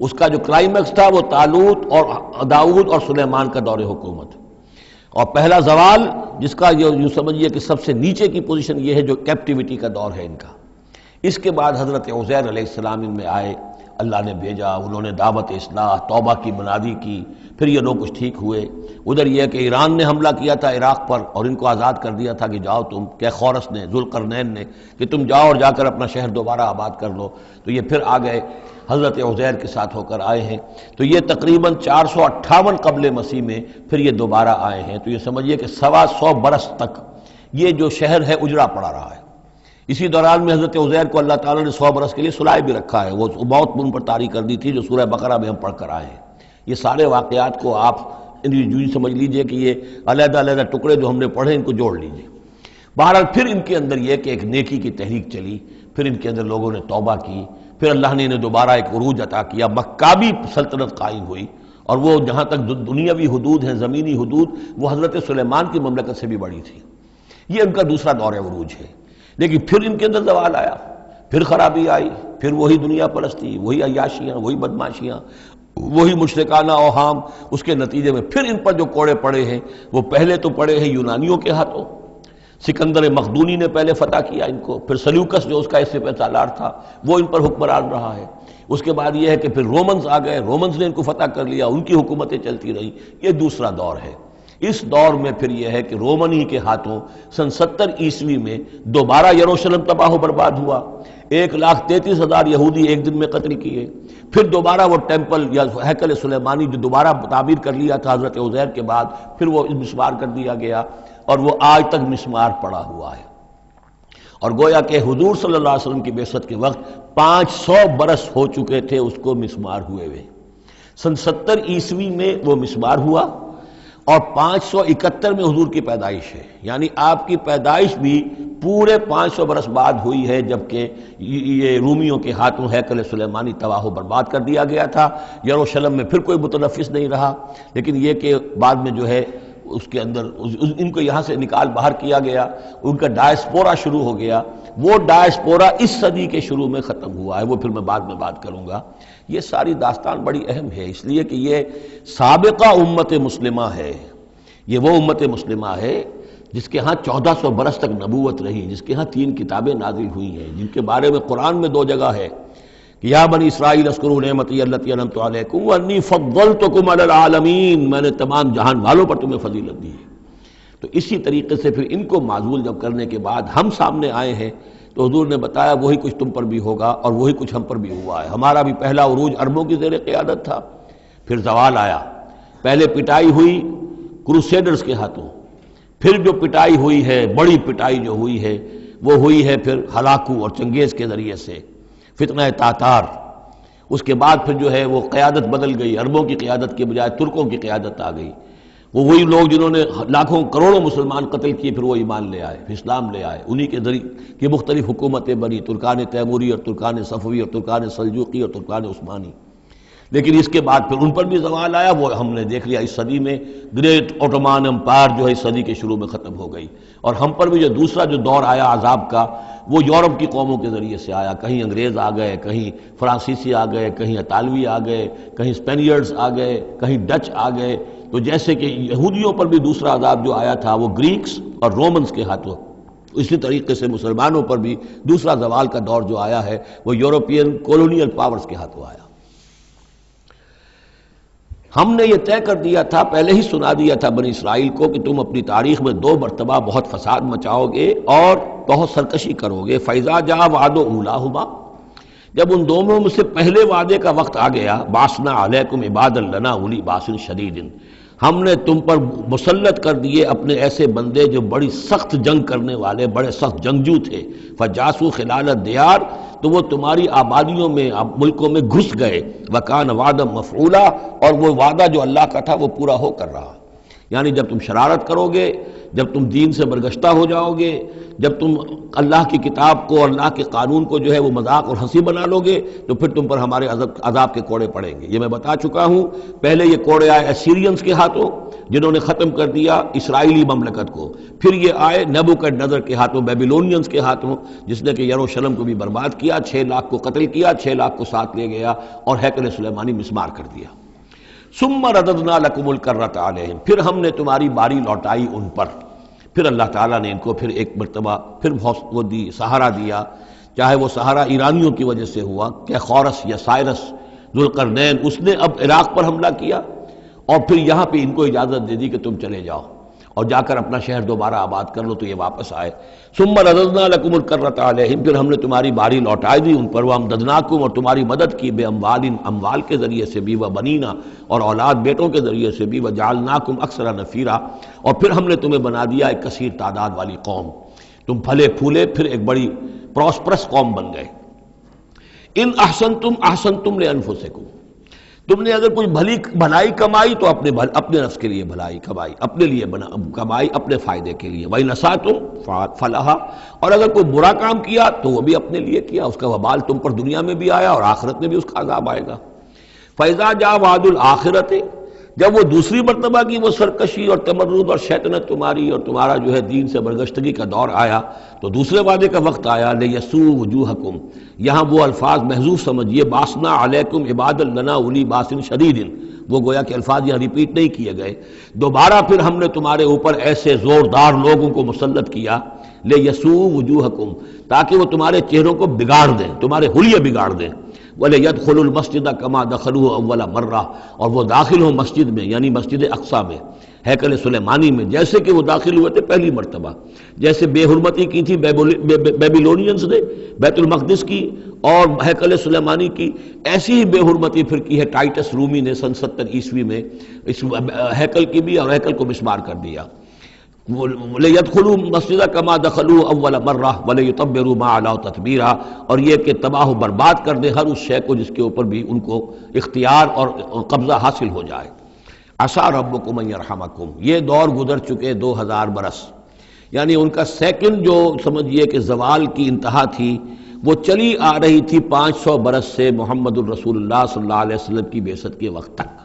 اس کا جو کلائمیکس تھا وہ طالوت اور داؤد اور سلیمان کا دور حکومت، اور پہلا زوال جس کا یوں سمجھیے کہ سب سے نیچے کی پوزیشن یہ ہے جو کیپٹیوٹی کا دور ہے ان کا۔ اس کے بعد حضرت عزیر علیہ السلام ان میں آئے، اللہ نے بھیجا، انہوں نے دعوت اصلاح توبہ کی منادی کی، پھر یہ لوگ کچھ ٹھیک ہوئے۔ ادھر یہ کہ ایران نے حملہ کیا تھا عراق پر اور ان کو آزاد کر دیا تھا کہ جاؤ تم، کہ خورس نے، ذوالقرنین نے، کہ تم جاؤ اور جا کر اپنا شہر دوبارہ آباد کر لو، تو یہ پھر آ گئے، حضرت عزیر کے ساتھ ہو کر آئے ہیں۔ تو یہ تقریباً 458 قبل مسیح میں پھر یہ دوبارہ آئے ہیں۔ تو یہ سمجھیے کہ 125 برس تک یہ جو شہر ہے اجڑا پڑا رہا ہے۔ اسی دوران میں حضرت عزیر کو اللہ تعالیٰ نے 100 برس کے لیے سلائے بھی رکھا ہے، وہ موت ان پر طاری کر دی تھی جو سورہ بقرہ میں ہم پڑھ کر آئے ہیں۔ یہ سارے واقعات کو آپ یوں سمجھ لیجئے کہ یہ علیحدہ علیحدہ ٹکڑے جو ہم نے پڑھے ان کو جوڑ لیجئے۔ بہرحال پھر ان کے اندر یہ کہ ایک نیکی کی تحریک چلی، پھر ان کے اندر لوگوں نے توبہ کی، پھر اللہ نے انہیں دوبارہ ایک عروج عطا کیا، مکابی سلطنت قائم ہوئی، اور وہ جہاں تک دنیاوی حدود ہیں، زمینی حدود، وہ حضرت سلیمان کی مملکت سے بھی بڑی تھی۔ یہ ان کا دوسرا دور عروج ہے۔ لیکن پھر ان کے اندر زوال آیا، پھر خرابی آئی، پھر وہی دنیا پرستی، وہی عیاشیاں، وہی بدماشیاں، وہی مشرکانہ اوہام۔ اس کے نتیجے میں پھر ان پر جو کوڑے پڑے ہیں وہ پہلے تو پڑے ہیں یونانیوں کے ہاتھوں، سکندر مقدونی نے پہلے فتح کیا ان کو، پھر سلیوکس جو اس کا اس سے سالار تھا وہ ان پر حکمران رہا ہے۔ اس کے بعد یہ ہے کہ پھر رومنز آ گئے، رومنز نے ان کو فتح کر لیا، ان کی حکومتیں چلتی رہی۔ یہ دوسرا دور ہے۔ اس دور میں پھر یہ ہے کہ رومنی کے ہاتھوں سن 70 عیسوی میں دوبارہ یروشلم تباہ و برباد ہوا، 1,33,000 یہودی ایک دن میں قتل کیے۔ پھر دوبارہ وہ ٹیمپل یا ہیکل سلیمانی جو دوبارہ تعمیر کر لیا تھا حضرت عزیر کے بعد، پھر وہ مسمار کر دیا گیا، اور وہ آج تک مسمار پڑا ہوا ہے۔ اور گویا کہ حضور صلی اللہ علیہ وسلم کی بعثت کے وقت 500 برس ہو چکے تھے اس کو مسمار ہوئے ہوئے۔ سن 70 عیسوی میں وہ مسمار ہوا، اور 571 میں حضور کی پیدائش ہے، یعنی آپ کی پیدائش بھی پورے 500 برس بعد ہوئی ہے، جبکہ یہ رومیوں کے ہاتھوں ہیکل سلیمانی تباہ و برباد کر دیا گیا تھا۔ یروشلم میں پھر کوئی متنفس نہیں رہا، لیکن یہ کہ بعد میں جو ہے اس کے اندر ان کو یہاں سے نکال باہر کیا گیا، ان کا ڈائسپورا شروع ہو گیا۔ وہ ڈائسپورا اس صدی کے شروع میں ختم ہوا ہے، وہ پھر میں بعد میں بات کروں گا۔ یہ ساری داستان بڑی اہم ہے، اس لیے کہ یہ سابقہ امت مسلمہ ہے، یہ وہ امت مسلمہ ہے جس کے ہاں 1400 برس تک نبوت رہی، جس کے ہاں 3 کتابیں نازل ہوئی ہیں، جن کے بارے میں قرآن میں 2 جگہ ہے کہ یا بنی اسرائیل اذکروا نعمتی التی انعمت علیکم وانی فضلتکم علی العالمین، میں نے تمام جہان والوں پر تمہیں فضیلت دی ہے۔ تو اسی طریقے سے پھر ان کو معزول جب کرنے کے بعد ہم سامنے آئے ہیں تو حضور نے بتایا وہی کچھ تم پر بھی ہوگا اور وہی کچھ ہم پر بھی ہوا ہے۔ ہمارا بھی پہلا عروج عربوں کی زیر قیادت تھا، پھر زوال آیا، پہلے پٹائی ہوئی کروسیڈرز کے ہاتھوں، پھر جو پٹائی ہوئی ہے، بڑی پٹائی جو ہوئی ہے وہ ہوئی ہے پھر ہلاکو اور چنگیز کے ذریعے سے، فتنہ تاتار۔ اس کے بعد پھر جو ہے وہ قیادت بدل گئی، عربوں کی قیادت کے بجائے ترکوں کی قیادت آ گئی۔ وہ وہی لوگ جنہوں نے لاکھوں کروڑوں مسلمان قتل کیے پھر وہ ایمان لے آئے، اسلام لے آئے، انہی کے ذریعے کی مختلف حکومتیں بنی، ترکان تیموری اور ترکان صفوی اور ترکان سلجوقی اور ترکان عثمانی۔ لیکن اس کے بعد پھر ان پر بھی زوال آیا، وہ ہم نے دیکھ لیا اس صدی میں گریٹ اوٹومان امپائر جو ہے اس صدی کے شروع میں ختم ہو گئی، اور ہم پر بھی جو دوسرا جو دور آیا عذاب کا وہ یورپ کی قوموں کے ذریعے سے آیا، کہیں انگریز آ گئے، کہیں فرانسیسی آ گئے، کہیں اطالوی آ گئے، کہیں اسپینیئرز آ گئے، کہیں ڈچ آ گئے، تو جیسے کہ یہودیوں پر بھی دوسرا عذاب جو آیا تھا وہ گریکس اور رومنز کے ہاتھوں، اسی طریقے سے مسلمانوں پر بھی دوسرا زوال کا دور جو آیا ہے وہ یورپین کولونیل پاورز کے ہاتھوں آیا۔ ہم نے یہ طے کر دیا تھا، پہلے ہی سنا دیا تھا بنی اسرائیل کو کہ تم اپنی تاریخ میں 2 مرتبہ بہت فساد مچاؤ گے اور بہت سرکشی کرو گے۔ فَإِذَا جَاءَ وَعْدُ أُولَاهُمَا، جب ان دونوں میں سے پہلے وعدے کا وقت آ گیا، بَعَثْنَا عَلَيْكُمْ عِبَادًا لَنَا أُولِي بَأْسٍ شَدِيدٍ، ہم نے تم پر مسلط کر دیے اپنے ایسے بندے جو بڑی سخت جنگ کرنے والے، بڑے سخت جنگجو تھے۔ فَجَاسُوا خِلَالَ الدِّيَارِ، تو وہ تمہاری آبادیوں میں، ملکوں میں گھس گئے۔ وَكَانَ وَعْدًا مَفْعُولًا، اور وہ وعدہ جو اللہ کا تھا وہ پورا ہو کر رہا۔ یعنی جب تم شرارت کرو گے، جب تم دین سے برگشتہ ہو جاؤ گے، جب تم اللہ کی کتاب کو اور اللہ کے قانون کو جو ہے وہ مذاق اور ہنسی بنا لو گے، تو پھر تم پر ہمارے عذاب کے کوڑے پڑیں گے۔ یہ میں بتا چکا ہوں، پہلے یہ کوڑے آئے اسیرینز کے ہاتھوں جنہوں نے ختم کر دیا اسرائیلی مملکت کو، پھر یہ آئے نیبوکڈنیزر کے ہاتھوں، بیبیلونینز کے ہاتھوں، جس نے کہ یروشلم کو بھی برباد کیا، 6 لاکھ کو قتل کیا، 6 لاکھ کو ساتھ لے گیا اور ہیکل سلیمانی مسمار کر دیا۔ ثم رددنا لکم الکرۃ علیہم، پھر ہم نے تمہاری باری لوٹائی ان پر، پھر اللہ تعالیٰ نے ان کو پھر ایک مرتبہ پھر وہ دی سہارا دیا، چاہے وہ سہارا ایرانیوں کی وجہ سے ہوا کہ خورس یا سائرس ذوالقرنین، اس نے اب عراق پر حملہ کیا اور پھر یہاں پہ ان کو اجازت دے دی کہ تم چلے جاؤ اور جا کر اپنا شہر دوبارہ آباد کر لو، تو یہ واپس آئے۔ ثم رددنا لکم الکرۃ علیہم، پھر ہم نے تمہاری باری لوٹائی دی ان پر، وامددناکم، اور تمہاری مدد کی، بے اموال، اموال کے ذریعے سے بھی، وبنینا، اور اولاد بیٹوں کے ذریعے سے بھی، وجعلناکم اکثر نفیرا، اور پھر ہم نے تمہیں بنا دیا ایک کثیر تعداد والی قوم، تم پھلے پھولے پھر ایک بڑی پراسپرس قوم بن گئے۔ ان احسنتم احسنتم لانفسکم، تم نے اگر کوئی بھلائی کمائی تو اپنے نفس کے لیے بھلائی کمائی، اپنے لیے کمائی، اپنے فائدے کے لیے۔ وَإِنْ أَسَأْتُمْ فَلَهَا، اور اگر کوئی برا کام کیا تو وہ بھی اپنے لیے کیا، اس کا وبال تم پر دنیا میں بھی آیا اور آخرت میں بھی اس کا عذاب آئے گا۔ فَإِذَا جَاءَ وَعْدُ الْآخِرَةِ، جب وہ دوسری مرتبہ کی وہ سرکشی اور تمرد اور شیطنت تمہاری اور تمہارا جو ہے دین سے برگشتگی کا دور آیا، تو دوسرے وعدے کا وقت آیا، لِيَسُوءُ وُجُوهَكُمْ، یہاں وہ الفاظ محذوف سمجھیے، بَعَثْنَا عَلَيْكُمْ عِبَادًا لَنَا أُولِي بَأْسٍ شَدِيدٍ، وہ گویا کہ الفاظ یہاں ریپیٹ نہیں کیے گئے، دوبارہ پھر ہم نے تمہارے اوپر ایسے زوردار لوگوں کو مسلط کیا، لِيَسُوءُ وُجُوهَكُمْ، تاکہ وہ تمہارے چہروں کو بگاڑ دیں، تمہارے حلیے بگاڑ دیں۔ وَلِيَدْخُلُوا الْمَسْجِدَ كَمَا دَخَلُوهُ أَوَّلَ مَرَّةٍ، اور وہ داخل ہوں مسجد میں، یعنی مسجد اقصیٰ میں، ہیکل سلیمانی میں، جیسے کہ وہ داخل ہوئے تھے پہلی مرتبہ، جیسے بے حرمتی کی تھی بیبیلونینز نے بیت المقدس کی اور ہیکل سلیمانی کی، ایسی ہی بے حرمتی پھر کی ہے ٹائٹس رومی نے سن 70 عیسوی میں اس ہیکل کی بھی، اور ہیکل کو مسمار کر دیا۔ وَلِيَدْخُلُوا الْمَسْجِدَ كَمَا دَخَلُوهُ أَوَّلَ مَرَّةٍ وَلِيُتَبِّرُوا مَا عَلَوْا تَتْبِيرًا، اور یہ کہ تباہ و برباد کر دیں ہر اس شے کو جس کے اوپر بھی ان کو اختیار اور قبضہ حاصل ہو جائے۔ عَسَىٰ رَبُّكُمْ أَن يَرْحَمَكُمْ، یہ دور گزر چکے 2000 برس، یعنی ان کا سیکنڈ جو سمجھیے کہ زوال کی انتہا تھی وہ چلی آ رہی تھی 500 برس سے محمد الرسول اللہ صلی اللہ علیہ وسلم کی بعثت کے وقت تک،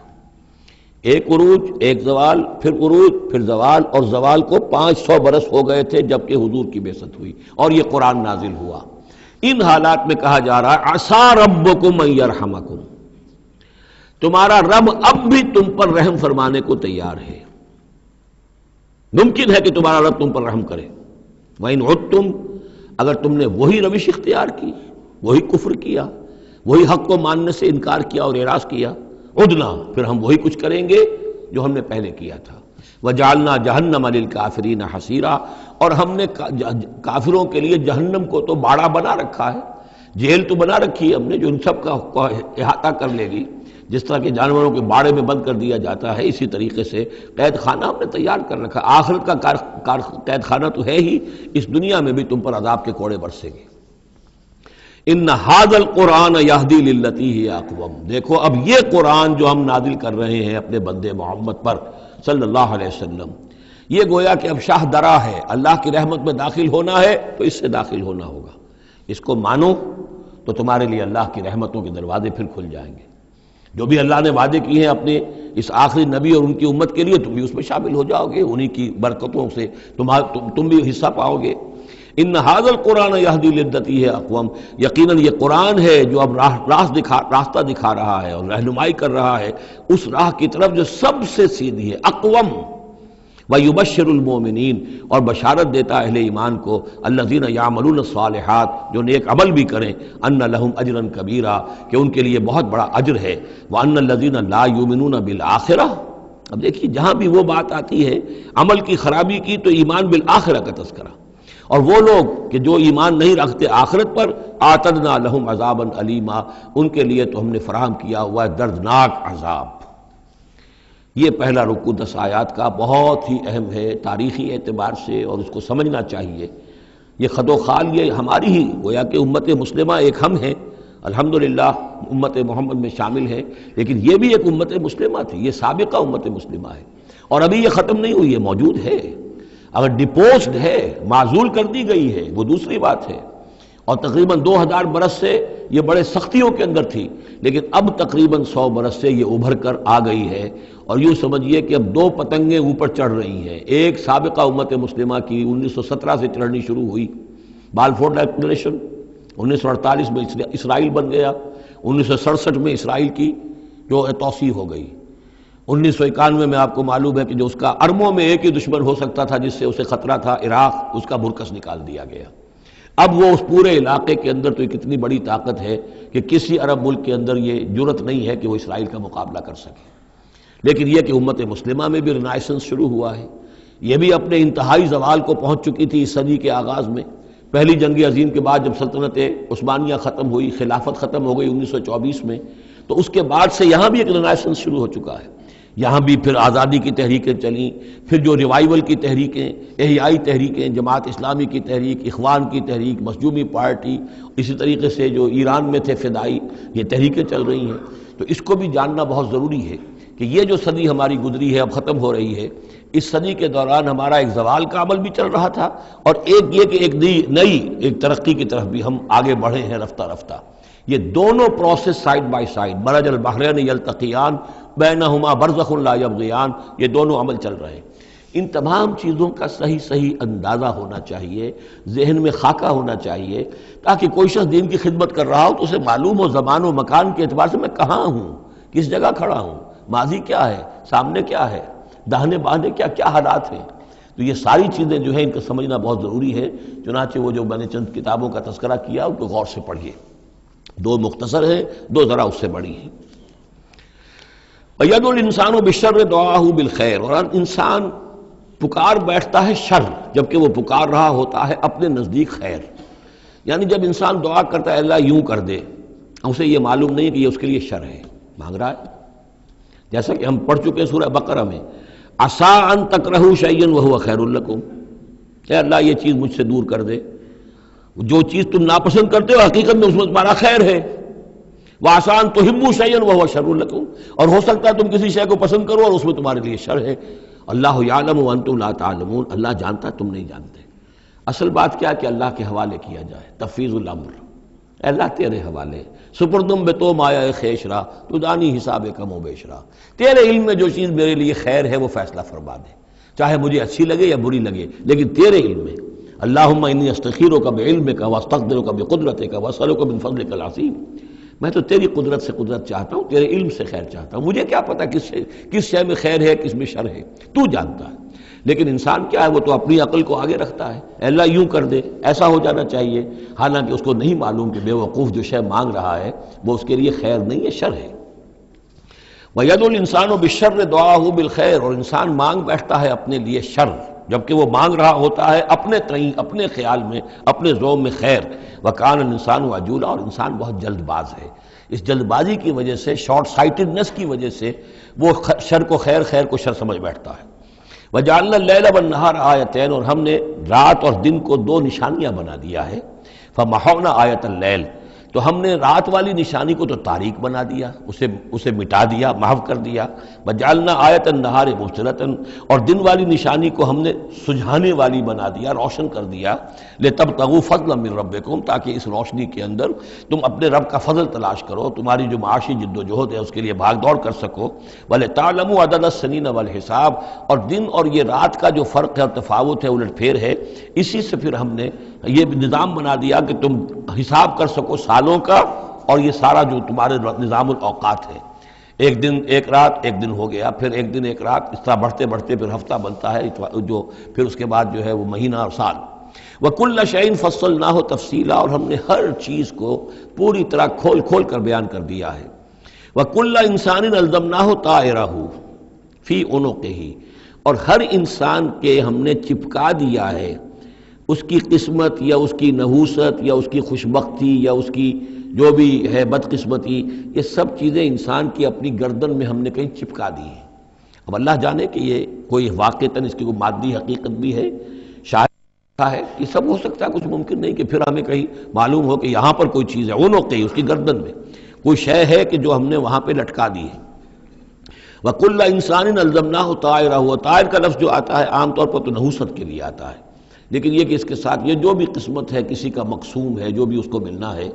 ایک عروج، ایک زوال، پھر عروج، پھر زوال، اور زوال کو 500 برس ہو گئے تھے جب کہ حضور کی بعثت ہوئی اور یہ قرآن نازل ہوا۔ ان حالات میں کہا جا رہا ہے عسیٰ ربکم ان یرحمکم، تمہارا رب اب بھی تم پر رحم فرمانے کو تیار ہے، ممکن ہے کہ تمہارا رب تم پر رحم کرے۔ وَإِنْ عُدْتُمْ، اگر تم نے وہی روش اختیار کی، وہی کفر کیا، وہی حق کو ماننے سے انکار کیا اور اعراض کیا، عدنا، پھر ہم وہی کچھ کریں گے جو ہم نے پہلے کیا تھا۔ وَجَعَلْنَا جَهَنَّمَ لِلْكَافِرِينَ حَصِيرًا، اور ہم نے کافروں کے لیے جہنم کو تو باڑا بنا رکھا ہے، جیل تو بنا رکھی ہے ہم نے جو ان سب کا احاطہ کر لے گی، جس طرح کہ جانوروں کے باڑے میں بند کر دیا جاتا ہے، اسی طریقے سے قید خانہ ہم نے تیار کر رکھا۔ آخرت کا قید خانہ تو ہے ہی، اس دنیا میں بھی تم پر عذاب کے کوڑے برسیں گے۔ ان ھذا القرآن یہدی للتی ہی اقوم، دیکھو اب یہ قرآن جو ہم نازل کر رہے ہیں اپنے بندے محمد پر صلی اللہ علیہ وسلم، یہ گویا کہ اب شاہ درا ہے، اللہ کی رحمت میں داخل ہونا ہے تو اس سے داخل ہونا ہوگا، اس کو مانو تو تمہارے لیے اللہ کی رحمتوں کے دروازے پھر کھل جائیں گے۔ جو بھی اللہ نے وعدے کیے ہیں اپنے اس آخری نبی اور ان کی امت کے لیے، تم بھی اس میں شامل ہو جاؤ گے، انہی کی برکتوں سے تم بھی حصہ پاؤ گے۔ ان ھذا القرآن یہدی للتی ہے اقوم، یقیناً یہ قرآن ہے جو اب راستہ دکھا رہا ہے اور رہنمائی کر رہا ہے اس راہ کی طرف جو سب سے سیدھی ہے، اقوم۔ وَيُبَشِّرُ الْمُؤْمِنِينَ، اور بشارت دیتا اہل ایمان کو، الذین یعملون الصالحات، جو نیک عمل بھی کریں، ان لہم اجرا کبیرا، کہ ان کے لیے بہت بڑا اجر ہے، وان الذین لا یؤمنون بالآخرہ۔ اب دیکھیے جہاں بھی وہ بات آتی ہے عمل کی خرابی کی تو ایمان بالآخرہ کا تذکرہ، اور وہ لوگ کہ جو ایمان نہیں رکھتے آخرت پر، اعتدنا لہم عذابا علیما، ان کے لیے تو ہم نے فراہم کیا ہوا ہے دردناک عذاب۔ یہ پہلا رکوع 10 آیات کا بہت ہی اہم ہے تاریخی اعتبار سے، اور اس کو سمجھنا چاہیے۔ یہ خد و خال یہ ہماری ہی گویا کہ امت مسلمہ ایک ہم ہیں، الحمدللہ امت محمد میں شامل ہے، لیکن یہ بھی ایک امت مسلمہ تھی، یہ سابقہ امت مسلمہ ہے، اور ابھی یہ ختم نہیں ہوئی ہے، موجود ہے۔ اگر ڈپوزڈ ہے، معزول کر دی گئی ہے، وہ دوسری بات ہے، اور تقریباً 2000 برس سے یہ بڑے سختیوں کے اندر تھی، لیکن اب تقریباً 100 برس سے یہ ابھر کر آ گئی ہے، اور یوں سمجھیے کہ اب 2 پتنگیں اوپر چڑھ رہی ہیں۔ ایک سابقہ امت مسلمہ کی 1917 سے چڑھنی شروع ہوئی، بالفور ڈکلریشن، 1948 میں اسرائیل بن گیا، 1967 میں اسرائیل کی جو توسیع ہو گئی، 1991 میں آپ کو معلوم ہے کہ جو اس کا اربوں میں ایک ہی دشمن ہو سکتا تھا جس سے اسے خطرہ تھا، عراق، اس کا برکس نکال دیا گیا۔ اب وہ اس پورے علاقے کے اندر تو ایک اتنی بڑی طاقت ہے کہ کسی عرب ملک کے اندر یہ جرت نہیں ہے کہ وہ اسرائیل کا مقابلہ کر سکے۔ لیکن یہ کہ امت مسلمہ میں بھی رینائسنس شروع ہوا ہے، یہ بھی اپنے انتہائی زوال کو پہنچ چکی تھی اس صدی کے آغاز میں۔ پہلی جنگ عظیم کے بعد جب سلطنت عثمانیہ ختم ہوئی، خلافت ختم ہو گئی 1924 میں، تو اس کے بعد سے یہاں بھی ایک رینائسنس شروع ہو چکا ہے۔ یہاں بھی پھر آزادی کی تحریکیں چلیں، پھر جو ریوائیول کی تحریکیں، احیائی تحریکیں، جماعت اسلامی کی تحریک، اخوان کی تحریک، مخزومی پارٹی، اسی طریقے سے جو ایران میں تھے فدائی، یہ تحریکیں چل رہی ہیں۔ تو اس کو بھی جاننا بہت ضروری ہے کہ یہ جو صدی ہماری گزری ہے، اب ختم ہو رہی ہے، اس صدی کے دوران ہمارا ایک زوال کا عمل بھی چل رہا تھا، اور ایک یہ کہ ایک نئی ایک ترقی کی طرف بھی ہم آگے بڑھے ہیں رفتہ رفتہ۔ یہ دونوں پروسیس سائیڈ بائی سائیڈ، مرج البحرین یلتقیان بینہما برزخ لا یبغیان، یہ دونوں عمل چل رہے ہیں۔ ان تمام چیزوں کا صحیح اندازہ ہونا چاہیے، ذہن میں خاکہ ہونا چاہیے، تاکہ کوئی شخص دین کی خدمت کر رہا ہو تو اسے معلوم ہو زمان و مکان کے اعتبار سے میں کہاں ہوں، کس جگہ کھڑا ہوں، ماضی کیا ہے، سامنے کیا ہے، داہنے بائیں کیا حالات ہیں۔ تو یہ ساری چیزیں جو ہیں ان کو سمجھنا بہت ضروری ہے۔ چنانچہ وہ جو میں نے چند کتابوں کا تذکرہ کیا ان کو غور سے پڑھیے، 2 مختصر ہیں، 2 ذرا اس سے بڑی ہیں۔ وَيَدْعُو الْإِنسَانُ بِالشَّرِّ دُعَاءَهُ بِالْخَيْرِ، اور انسان پکار بیٹھتا ہے شر جبکہ وہ پکار رہا ہوتا ہے اپنے نزدیک خیر۔ یعنی جب انسان دعا کرتا ہے اللہ یوں کر دے، اسے یہ معلوم نہیں کہ یہ اس کے لیے شر ہے، مانگ رہا ہے۔ جیسا کہ ہم پڑھ چکے سورہ بقرہ میں، عَسَىٰ أَن تَكْرَهُوا شَيْئًا وَهُوَ خَيْرٌ لَكُمْ، اے اللہ یہ چیز مجھ سے دور کر دے، جو چیز تم ناپسند کرتے ہو حقیقت میں اس میں تمہارا خیر ہے۔ وَعَسَىٰ أَن تُحِبُّوا شَيْئًا وَهُوَ شَرٌّ لَكُمْ، اور ہو سکتا ہے تم کسی شے کو پسند کرو اور اس میں تمہارے لیے شر ہے۔ اللہ یعلم وانتم لا تعلمون، اللہ جانتا تم نہیں جانتے۔ اصل بات کیا کہ اللہ کے حوالے کیا جائے، تفویض الامر، اے اللہ تیرے حوالے، سپردم بے تو مایا خیشرا تو دانی حساب کم و بیشرا، تیرے علم میں جو چیز میرے لیے خیر ہے وہ فیصلہ فرما دے، چاہے مجھے اچھی لگے یا بری لگے، لیکن تیرے علم میں۔ اللہم انی استخیرک بعلمک واستقدرک بقدرتک واسألک من فضلک العظیم، میں تو تیری قدرت سے قدرت چاہتا ہوں، تیرے علم سے خیر چاہتا ہوں، مجھے کیا پتا کس شے میں خیر ہے کس میں شر ہے، تو جانتا ہے۔ لیکن انسان کیا ہے، وہ تو اپنی عقل کو آگے رکھتا ہے، اے اللہ یوں کر دے، ایسا ہو جانا چاہیے، حالانکہ اس کو نہیں معلوم کہ بے وقوف جو شے مانگ رہا ہے وہ اس کے لیے خیر نہیں ہے، شر ہے۔ وَيَدْعُو الْإِنسَانُ بِالشَّرِّ دُعَاءَهُ بِالْخَيْرِ، اور انسان مانگ بیٹھتا ہے اپنے لیے شر جبکہ وہ مانگ رہا ہوتا ہے اپنے تئیں، اپنے خیال میں، اپنے ذوق میں خیر۔ وَكَانَ الْإِنسَانُ عَجُولًا، اور انسان بہت جلد باز ہے، اس جلد بازی کی وجہ سے، شارٹ سائٹڈنس کی وجہ سے وہ شر کو خیر، خیر کو شر سمجھ بیٹھتا ہے۔ وَجَعَلْنَا اللَّيْلَ وَالنَّهَارَ آیَتَيْنِ، اور ہم نے رات اور دن کو 2 نشانیاں بنا دیا ہے۔ فَمَحَوْنَا آیَةَ اللَّيْلِ، تو ہم نے رات والی نشانی کو تو تاریک بنا دیا، اسے مٹا دیا، محو کر دیا۔ وجعلنا آیۃ النہار مبصرۃ، اور دن والی نشانی کو ہم نے سجھانے والی بنا دیا، روشن کر دیا۔ لتبتغوا فضلا من ربکم، تاکہ اس روشنی کے اندر تم اپنے رب کا فضل تلاش کرو، تمہاری جو معاشی جد و جہد ہے اس کے لیے بھاگ دوڑ کر سکو۔ ولتعلموا عدد السنین والحساب، اور دن اور یہ رات کا جو فرق ہے اور تفاوت ہے، الٹ پھیر ہے، اسی سے پھر ہم نے یہ نظام بنا دیا کہ تم حساب کر سکو سالوں کا، اور یہ سارا جو تمہارے نظام الاوقات ہے، ایک دن ایک رات ایک دن ہو گیا، پھر ایک دن ایک رات، اس طرح بڑھتے بڑھتے پھر ہفتہ بنتا ہے، جو پھر اس کے بعد جو ہے وہ مہینہ اور سال۔ وَكُلَّ شَيْءٍ فَصَّلْنَاهُ تَفْصِيلًا، اور ہم نے ہر چیز کو پوری طرح کھول کھول کر بیان کر دیا ہے۔ وَكُلَّ إِنسَانٍ أَلْزَمْنَاهُ طَائِرَهُ فِي عُنُقِهِ، اور ہر انسان کے ہم نے چپکا دیا ہے اس کی قسمت یا اس کی نحوست یا اس کی خوشبختی یا اس کی جو بھی ہے بدقسمتی، یہ سب چیزیں انسان کی اپنی گردن میں ہم نے کہیں چپکا دی ہیں۔ اب اللہ جانے کہ یہ کوئی واقعتاً اس کی کوئی مادی حقیقت بھی ہے، شاید ہے، یہ سب ہو سکتا ہے، کچھ ممکن نہیں کہ پھر ہمیں کہیں معلوم ہو کہ یہاں پر کوئی چیز ہے، عنق اس کی گردن میں کوئی شے ہے کہ جو ہم نے وہاں پہ لٹکا دی ہے۔ وَكُلَّ إِنسَانٍ أَلْزَمْنَاهُ طَائِرَهُ، طائر کا لفظ جو آتا ہے عام طور پر تو نحوست کے لیے آتا ہے، لیکن یہ کہ اس کے ساتھ یہ جو بھی قسمت ہے، کسی کا مقسوم ہے، جو بھی اس کو ملنا ہے،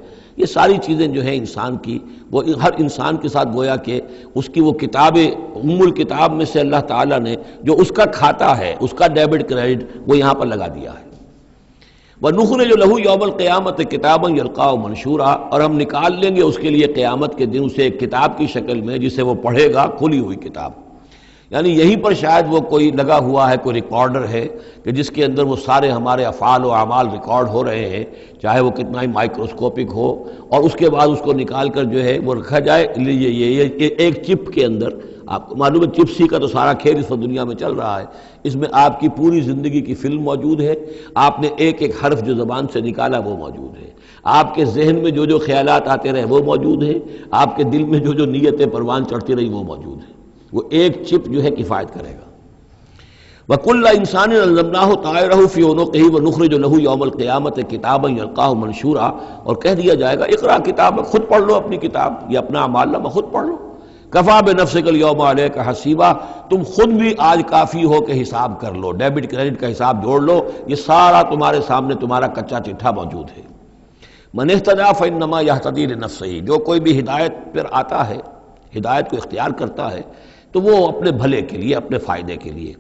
یہ ساری چیزیں جو ہیں انسان کی، وہ ہر انسان کے ساتھ گویا کہ اس کی وہ کتاب الکتاب میں سے اللہ تعالیٰ نے جو اس کا کھاتا ہے، اس کا ڈیبٹ کریڈٹ وہ یہاں پر لگا دیا ہے۔ وَنُخْرِجُ لَهُ يَوْمَ الْقِيَامَةِ كِتَابًا يَلْقَاهُ مَنشُورًا، اور ہم نکال لیں گے اس کے لیے قیامت کے دن اسے ایک کتاب کی شکل میں جسے وہ پڑھے گا، کھلی ہوئی کتاب۔ یعنی یہیں پر شاید وہ کوئی لگا ہوا ہے، کوئی ریکارڈر ہے کہ جس کے اندر وہ سارے ہمارے افعال و اعمال ریکارڈ ہو رہے ہیں، چاہے وہ کتنا ہی مائکروسکوپک ہو، اور اس کے بعد اس کو نکال کر جو ہے وہ رکھا جائے یہ ایک چپ کے اندر۔ آپ کو معلوم ہے چپسی کا تو سارا کھیل اس وقت دنیا میں چل رہا ہے، اس میں آپ کی پوری زندگی کی فلم موجود ہے، آپ نے ایک ایک حرف جو زبان سے نکالا وہ موجود ہے، آپ کے ذہن میں جو جو خیالات آتے رہے وہ موجود ہیں، آپ کے دل میں جو جو نیتیں پروان چڑھتی رہی وہ موجود ہیں، وہ ایک چپ جو ہے کفایت کرے گا۔ وَكُلَّ إِنسَانٍ أَلْزَمْنَاهُ طَائِرَهُ فِي عُنُقِهِ وَنُخْرِجُ لَهُ يَوْمَ الْقِيَامَةِ كِتَابًا يَلْقَاهُ مَنشُورًا، اور کہہ دیا جائے گا اقرأ کتابک، خود پڑھ لو اپنی کتاب، یہ اپنا اعمال نامہ خود پڑھ لو۔ کفیٰ بنفسک اليوم علیک حسیبا، تم خود بھی آج کافی ہو کہ حساب کر لو، ڈیبٹ کریڈٹ کا حساب جوڑ لو، یہ سارا تمہارے سامنے تمہارا کچا چٹھا موجود ہے۔ من اہتدی فإنما یہتدی لنفسہ، جو کوئی بھی ہدایت پر آتا ہے، ہدایت کو اختیار کرتا ہے تو وہ اپنے بھلے کے لیے، اپنے فائدے کے لیے۔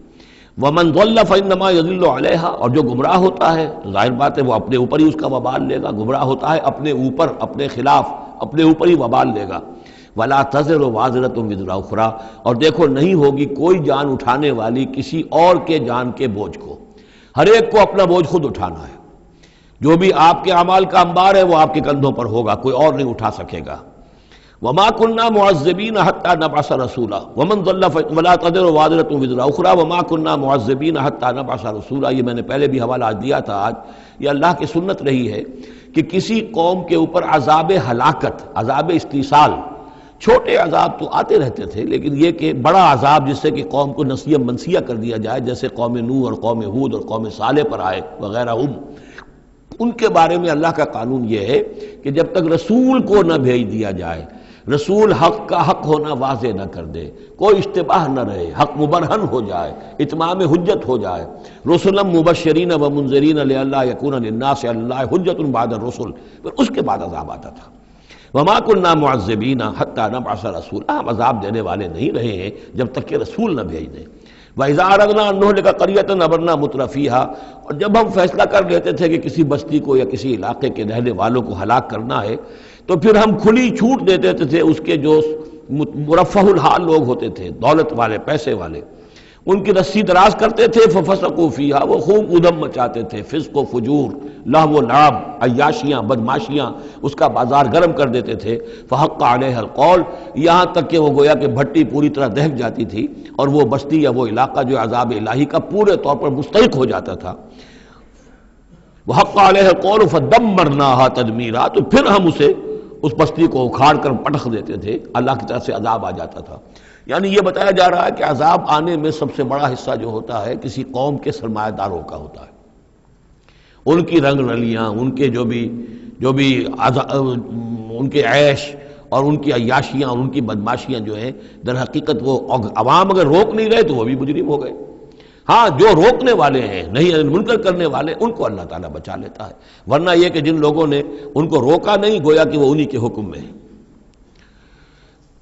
وَمَنْ ضَلَّ فَإِنَّمَا يَضِلُّ عَلَيْهَا، اور جو گمراہ ہوتا ہے ظاہر بات ہے وہ اپنے اوپر ہی اس کا وبال لے گا، گمراہ ہوتا ہے اپنے اوپر، اپنے خلاف، اپنے اوپر ہی وبال لے گا۔ وَلَا تَزِرُ وَازِرَةٌ وِزْرَ أُخْرَىٰ، اور دیکھو نہیں ہوگی کوئی جان اٹھانے والی کسی اور کے جان کے بوجھ کو، ہر ایک کو اپنا بوجھ خود اٹھانا ہے، جو بھی آپ کے اعمال کا انبار ہے وہ آپ کے کندھوں پر ہوگا، کوئی اور نہیں اٹھا سکے گا۔ وما كنا معذبين حتى نبعث رسولا ومن ضل ولا تزر وازرة وزر اخرى وما كنا معذبين حتى نبعث رسولا، یہ میں نے پہلے بھی حوالہ دیا تھا، آج یہ اللہ کی سنت رہی ہے کہ کسی قوم کے اوپر عذاب ہلاکت، عذاب استیصال، چھوٹے عذاب تو آتے رہتے تھے، لیکن یہ کہ بڑا عذاب جس سے کہ قوم کو نسیہ منسیہ کر دیا جائے، جیسے قوم نوح اور قوم ہود اور قوم صالح پر آئے وغیرہ، ان کے بارے میں اللہ کا قانون یہ ہے کہ جب تک رسول کو نہ بھیج دیا جائے، رسول حق کا حق ہونا واضح نہ کر دے، کوئی اشتباہ نہ رہے، حق مبرہن ہو جائے، اتمام حجت ہو جائے، رسلا مبشرین و منذرین لئلا یکون للناس علی اللہ حجت بعد الرسل، پھر اس کے بعد عذاب آتا تھا۔ وما كنا معذبین حتی نبعث رسولا، ہم عذاب دینے والے نہیں رہے ہیں جب تک کہ رسول نہ بھیج دیں۔ وَإِذَا أَرَدْنَا أَن نُهْلِكَ قَرْيَةً أَمَرْنَا مُتْرَفِيهَا، اور جب ہم فیصلہ کر لیتے تھے کہ کسی بستی کو یا کسی علاقے کے رہنے والوں کو ہلاک کرنا ہے تو پھر ہم کھلی چھوٹ دے دیتے تھے اس کے جو مرفہ الحال لوگ ہوتے تھے، دولت والے، پیسے والے، ان کی رسی دراز کرتے تھے، فَفَسَقُوا فِيهَا، وہ خوب ادھم مچاتے تھے، فسق و فجور، لہو و لعب، عیاشیاں، بدماشیاں، اس کا بازار گرم کر دیتے تھے۔ فحق علیہ القول، یہاں تک کہ وہ گویا کہ بھٹی پوری طرح دہک جاتی تھی اور وہ بستی یا وہ علاقہ جو عذاب الہی کا پورے طور پر مستحق ہو جاتا تھا۔ وحق علیہ القول فدمرناها تدمیرا، تو پھر ہم اسے، اس بستی کو اکھاڑ کر پٹخ دیتے تھے، اللہ کی طرف سے عذاب آ جاتا تھا۔ یعنی یہ بتایا جا رہا ہے کہ عذاب آنے میں سب سے بڑا حصہ جو ہوتا ہے کسی قوم کے سرمایہ داروں کا ہوتا ہے، ان کی رنگ رلیاں، ان کے جو بھی ان کے عیش اور ان کی عیاشیاں اور ان کی بدماشیاں جو ہیں در حقیقت وہ عوام اگر روک نہیں رہے تو وہ بھی مجرم ہو گئے. ہاں جو روکنے والے ہیں نہیں منکر کرنے والے ان کو اللہ تعالیٰ بچا لیتا ہے، ورنہ یہ کہ جن لوگوں نے ان کو روکا نہیں گویا کہ وہ انہی کے حکم میں ہیں.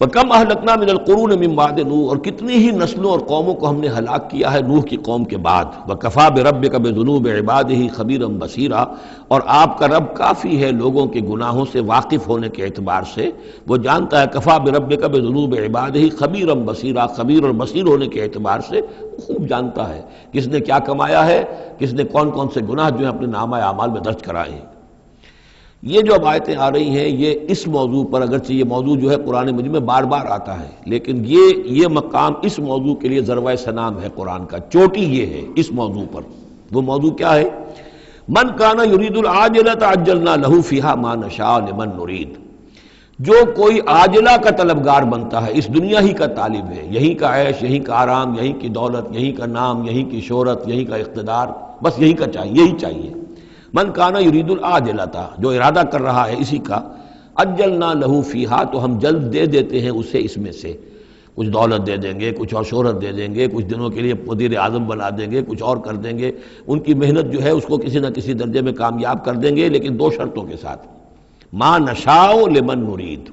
وَكَمْ أَهْلَكْنَا مِنَ الْقُرُونِ مِنْ بَعْدِ نوح، اور کتنی ہی نسلوں اور قوموں کو ہم نے ہلاک کیا ہے نوح کی قوم کے بعد. وَكَفَى بِرَبِّكَ بِذُنُوبِ عِبَادِهِ خَبِيرًا بَصِيرًا، اور آپ کا رب کافی ہے لوگوں کے گناہوں سے واقف ہونے کے اعتبار سے، وہ جانتا ہے. کفا بربک بذنوب عبادہ خبیرا بصیرا، خبیر اور بصیر ہونے کے اعتبار سے خوب جانتا ہے کس نے کیا کمایا ہے، کس نے کون کون سے گناہ جو ہیں اپنے نامہ اعمال میں درج کرائے ہیں. یہ جو اب آیتیں آ رہی ہیں یہ اس موضوع پر، اگرچہ یہ موضوع جو ہے قرآن مجید میں بار بار آتا ہے، لیکن یہ مقام اس موضوع کے لیے ذروۂ سنام ہے قرآن کا، چوٹی یہ ہے اس موضوع پر. وہ موضوع کیا ہے؟ من کان یرید العاجلۃ عجلنا لہ فیہا ما نشاء لمن نرید. جو کوئی عاجلہ کا طلبگار بنتا ہے، اس دنیا ہی کا طالب ہے، یہیں کا عیش، یہیں کا آرام، یہیں کی دولت، یہیں کا نام، یہیں کی شہرت، یہیں کا اقتدار، بس یہیں کا چاہیے، یہی چاہیے. من کانا یرید العاجلۃ، جو ارادہ کر رہا ہے اسی کا، عجلنا لہ فیہا، تو ہم جلد دے دیتے ہیں اسے اس میں سے. کچھ دولت دے دیں گے، کچھ اور شہرت دے دیں گے، کچھ دنوں کے لیے وزیر اعظم بنا دیں گے، کچھ اور کر دیں گے. ان کی محنت جو ہے اس کو کسی نہ کسی درجے میں کامیاب کر دیں گے، لیکن دو شرطوں کے ساتھ. ما نشاء لمن نرید،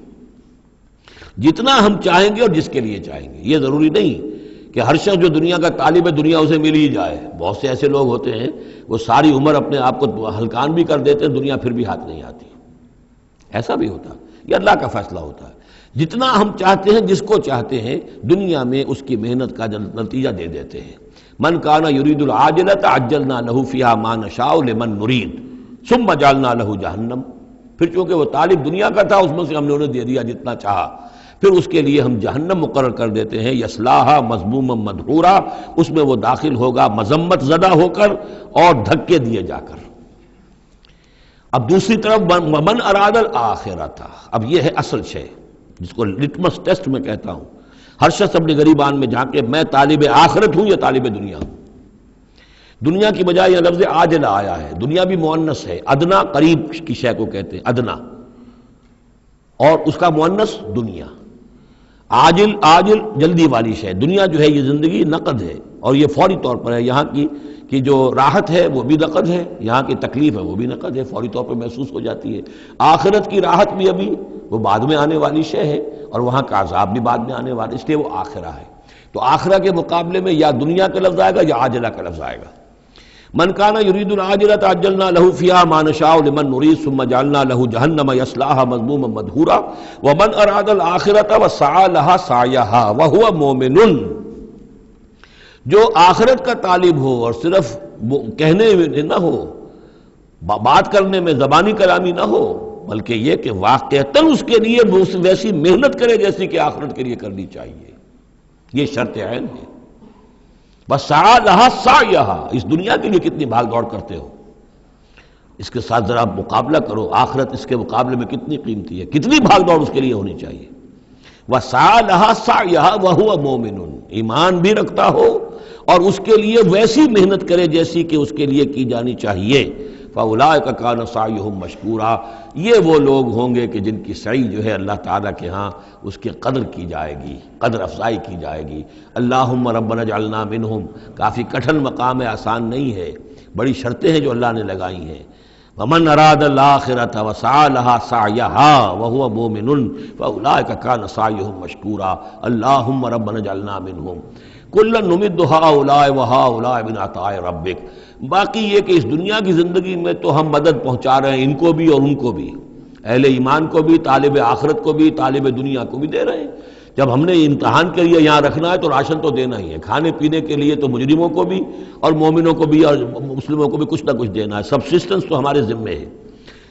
جتنا ہم چاہیں گے اور جس کے لیے چاہیں گے. یہ ضروری نہیں کہ ہر شخص جو دنیا کا طالب ہے دنیا اسے مل ہی جائے. بہت سے ایسے لوگ ہوتے ہیں وہ ساری عمر اپنے آپ کو ہلکان بھی کر دیتے ہیں، دنیا پھر بھی ہاتھ نہیں آتی. ایسا بھی ہوتا ہے، یہ اللہ کا فیصلہ ہوتا ہے. جتنا ہم چاہتے ہیں، جس کو چاہتے ہیں، دنیا میں اس کی محنت کا نتیجہ دے دیتے ہیں. من کان یرید العاجلۃ عجلنا لہ فیہا ما نشاء لمن نرید ثم جعلنا لہ جہنم. پھر چونکہ وہ طالب دنیا کا تھا، اس میں سے ہم نے انہیں دے دیا جتنا چاہا، پھر اس کے لیے ہم جہنم مقرر کر دیتے ہیں. یصلاھا مذموما مدحورا، اس میں وہ داخل ہوگا مذمت زدہ ہو کر اور دھکے دیے جا کر. اب دوسری طرف من اراد الآخرۃ، اب یہ ہے اصل شے جس کو لٹمس ٹیسٹ میں کہتا ہوں. ہر شخص اپنے غریبان میں جا کے میں طالب آخرت ہوں یا طالب دنیا ہوں. دنیا کی بجائے یہ لفظ عاجلہ آیا ہے. دنیا بھی مؤنث ہے، ادنا قریب کی شے کو کہتے ہیں ادنا، اور اس کا مؤنث دنیا. عاجل جلدی والی شے. دنیا جو ہے یہ زندگی نقد ہے اور یہ فوری طور پر ہے. یہاں کی جو راحت ہے وہ بھی نقد ہے، یہاں کی تکلیف ہے وہ بھی نقد ہے، فوری طور پر محسوس ہو جاتی ہے. آخرت کی راحت بھی ابھی وہ بعد میں آنے والی شے ہے، اور وہاں کا عذاب بھی بعد میں آنے والا، اس لیے وہ آخرہ ہے. تو آخرہ کے مقابلے میں یا دنیا کا لفظ آئے گا یا عاجلہ کا لفظ آئے گا. من کان یرید العاجلۃ عجلنا لہ فیہا ما نشاء لمن نرید ثم جعلنا لہ جہنم یصلاھا مذموما مدحورا ومن اراد الآخرۃ وسعی لہا سعیہا وہو مومن. جو آخرت کا طالب ہو اور صرف کہنے میں نہ ہو، بات کرنے میں زبانی کلامی نہ ہو، بلکہ یہ کہ واقعتاً اس کے لیے ویسی محنت کرے جیسی کہ آخرت کے لیے کرنی چاہیے. یہ شرط عین ہے. بس سعی لہا سعیہا، اس دنیا کے لیے کتنی بھاگ دوڑ کرتے ہو، اس کے ساتھ ذرا مقابلہ کرو. آخرت اس کے مقابلے میں کتنی قیمتی ہے، کتنی بھاگ دوڑ اس کے لیے ہونی چاہیے. وسعی لہا سعیہا وہو مومن، ایمان بھی رکھتا ہو اور اس کے لیے ویسی محنت کرے جیسی کہ اس کے لیے کی جانی چاہیے. فَأُولَٰئِکَ کَانَ سَعْیُہُم مَشْکُورًا، یہ وہ لوگ ہوں گے کہ جن کی سعی جو ہے اللہ تعالیٰ کے ہاں اس کی قدر کی جائے گی، قدر افزائی کی جائے گی. اللہم ربنا اجعلنا منہم، کافی کٹھن مقام ہے، آسان نہیں ہے، بڑی شرطیں ہیں جو اللہ نے لگائی ہیں. وَمَنْ أَرَادَ الْآخِرَةَ وَسَعَىٰ لَهَا سَعْيَهَا وَهُوَ مُؤْمِنٌ فَأُولَٰئِکَ کَانَ سَعْیُہُم مَشْکُورًا. اللہم ربنا اجعلنا منہم کُلًّا نُمِدُّ هَٰؤُلَاءِ وَهَٰؤُلَاءِ مِنْ عَطَاءِ رَبِّکَ. باقی یہ کہ اس دنیا کی زندگی میں تو ہم مدد پہنچا رہے ہیں ان کو بھی اور ان کو بھی، اہل ایمان کو بھی، طالب آخرت کو بھی، طالب دنیا کو بھی دے رہے ہیں. جب ہم نے امتحان کے لیے یہاں رکھنا ہے تو راشن تو دینا ہی ہے، کھانے پینے کے لیے تو مجرموں کو بھی اور مومنوں کو بھی اور مسلموں کو بھی کچھ نہ کچھ دینا ہے. سبسسٹنس تو ہمارے ذمے ہے.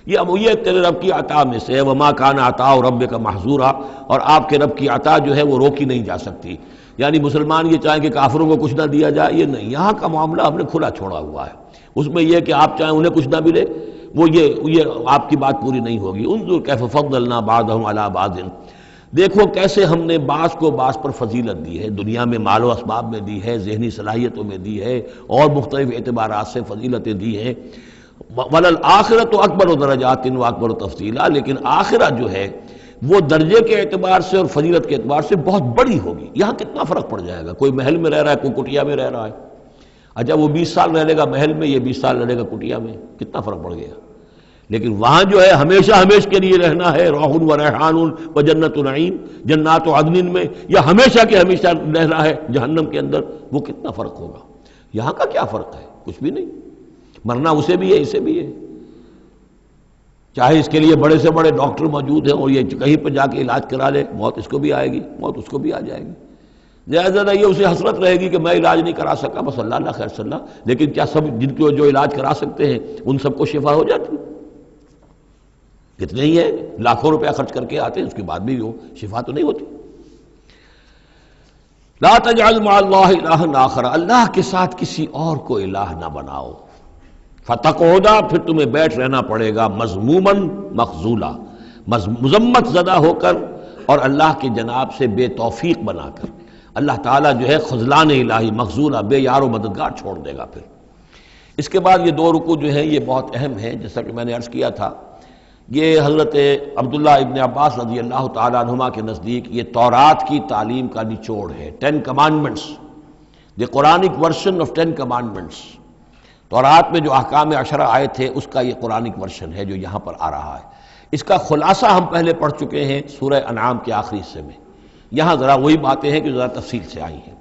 یہ تیرے رب کی عطا میں سے ہے. وما کان عطاء ربک محظورا، اور آپ کے رب کی عطا جو ہے وہ روکی نہیں جا سکتی. یعنی مسلمان یہ چاہیں کہ کافروں کو کچھ نہ دیا جائے، یہ نہیں. یہاں کا معاملہ ہم نے کھلا چھوڑا ہوا ہے. اس میں یہ کہ آپ چاہیں انہیں کچھ نہ ملے، وہ یہ آپ کی بات پوری نہیں ہوگی. انظر کیف فضلنا بعضهم علی بعض، دیکھو کیسے ہم نے بعض کو بعض پر فضیلت دی ہے. دنیا میں مال و اسباب میں دی ہے، ذہنی صلاحیتوں میں دی ہے، اور مختلف اعتبارات سے فضیلتیں دی ہیں. وَلَلْآخِرَةُ أَكْبَرُ دَرَجَاتٍ وَأَكْبَرُ تَفْضِيلًا، لیکن آخرہ جو ہے وہ درجے کے اعتبار سے اور فضیلت کے اعتبار سے بہت بڑی ہوگی۔ یہاں کتنا فرق پڑ جائے گا، کوئی محل میں رہ رہا ہے، کوئی کٹیا میں رہ رہا ہے۔ اچھا وہ 20 سال رہ لے گا محل میں، یہ 20 سال رہے گا کٹیا میں، کتنا فرق پڑ گیا۔ لیکن وہاں جو ہے ہمیشہ ہمیشہ کے لیے رہنا ہے، روح و ریحان و جنت نعیم، جنات و عدن میں، یا ہمیشہ کے ہمیشہ رہنا ہے جہنم کے اندر، وہ کتنا فرق ہوگا۔ یہاں کا کیا فرق ہے؟ کچھ بھی نہیں، مرنا اسے بھی ہے اسے بھی ہے، چاہے اس کے لیے بڑے سے بڑے ڈاکٹر موجود ہیں اور یہ کہیں پہ جا کے علاج کرا لے، موت اس کو بھی آئے گی، موت اس کو بھی آ جائے گی۔ زیادہ یہ اسے حسرت رہے گی کہ میں علاج نہیں کرا سکا، بس اللہ اللہ خیر صلی اللہ، لیکن کیا سب جن کو جو علاج کرا سکتے ہیں ان سب کو شفا ہو جاتی؟ کتنے ہی ہیں لاکھوں روپیہ خرچ کر کے آتے ہیں، اس کے بعد بھی وہ شفا تو نہیں ہوتی۔ لا تجعل مع اللہ الہا آخر، اللہ کے ساتھ کسی اور کو الہ نہ بناؤ۔ فتقعد، پھر تمہیں بیٹھ رہنا پڑے گا مذموما مخذولا، مذمت زدہ ہو کر اور اللہ کی جناب سے بے توفیق بنا کر۔ اللہ تعالیٰ جو ہے خذلان الہی، مخذولا، بے یار و مددگار چھوڑ دے گا۔ پھر اس کے بعد یہ دو رکوع جو ہیں یہ بہت اہم ہیں، جیسا کہ میں نے عرض کیا تھا، یہ حضرت عبداللہ ابن عباس رضی اللہ تعالیٰ عنہما کے نزدیک یہ تورات کی تعلیم کا نچوڑ ہے، 10 commandments، the Quranic version of 10 commandments۔ تورات میں جو احکام عشرہ آئے تھے اس کا یہ قرآنک ورژن ہے جو یہاں پر آ رہا ہے۔ اس کا خلاصہ ہم پہلے پڑھ چکے ہیں سورہ انعام کے آخری حصے میں، یہاں ذرا وہی باتیں ہیں کہ ذرا تفصیل سے آئی ہیں۔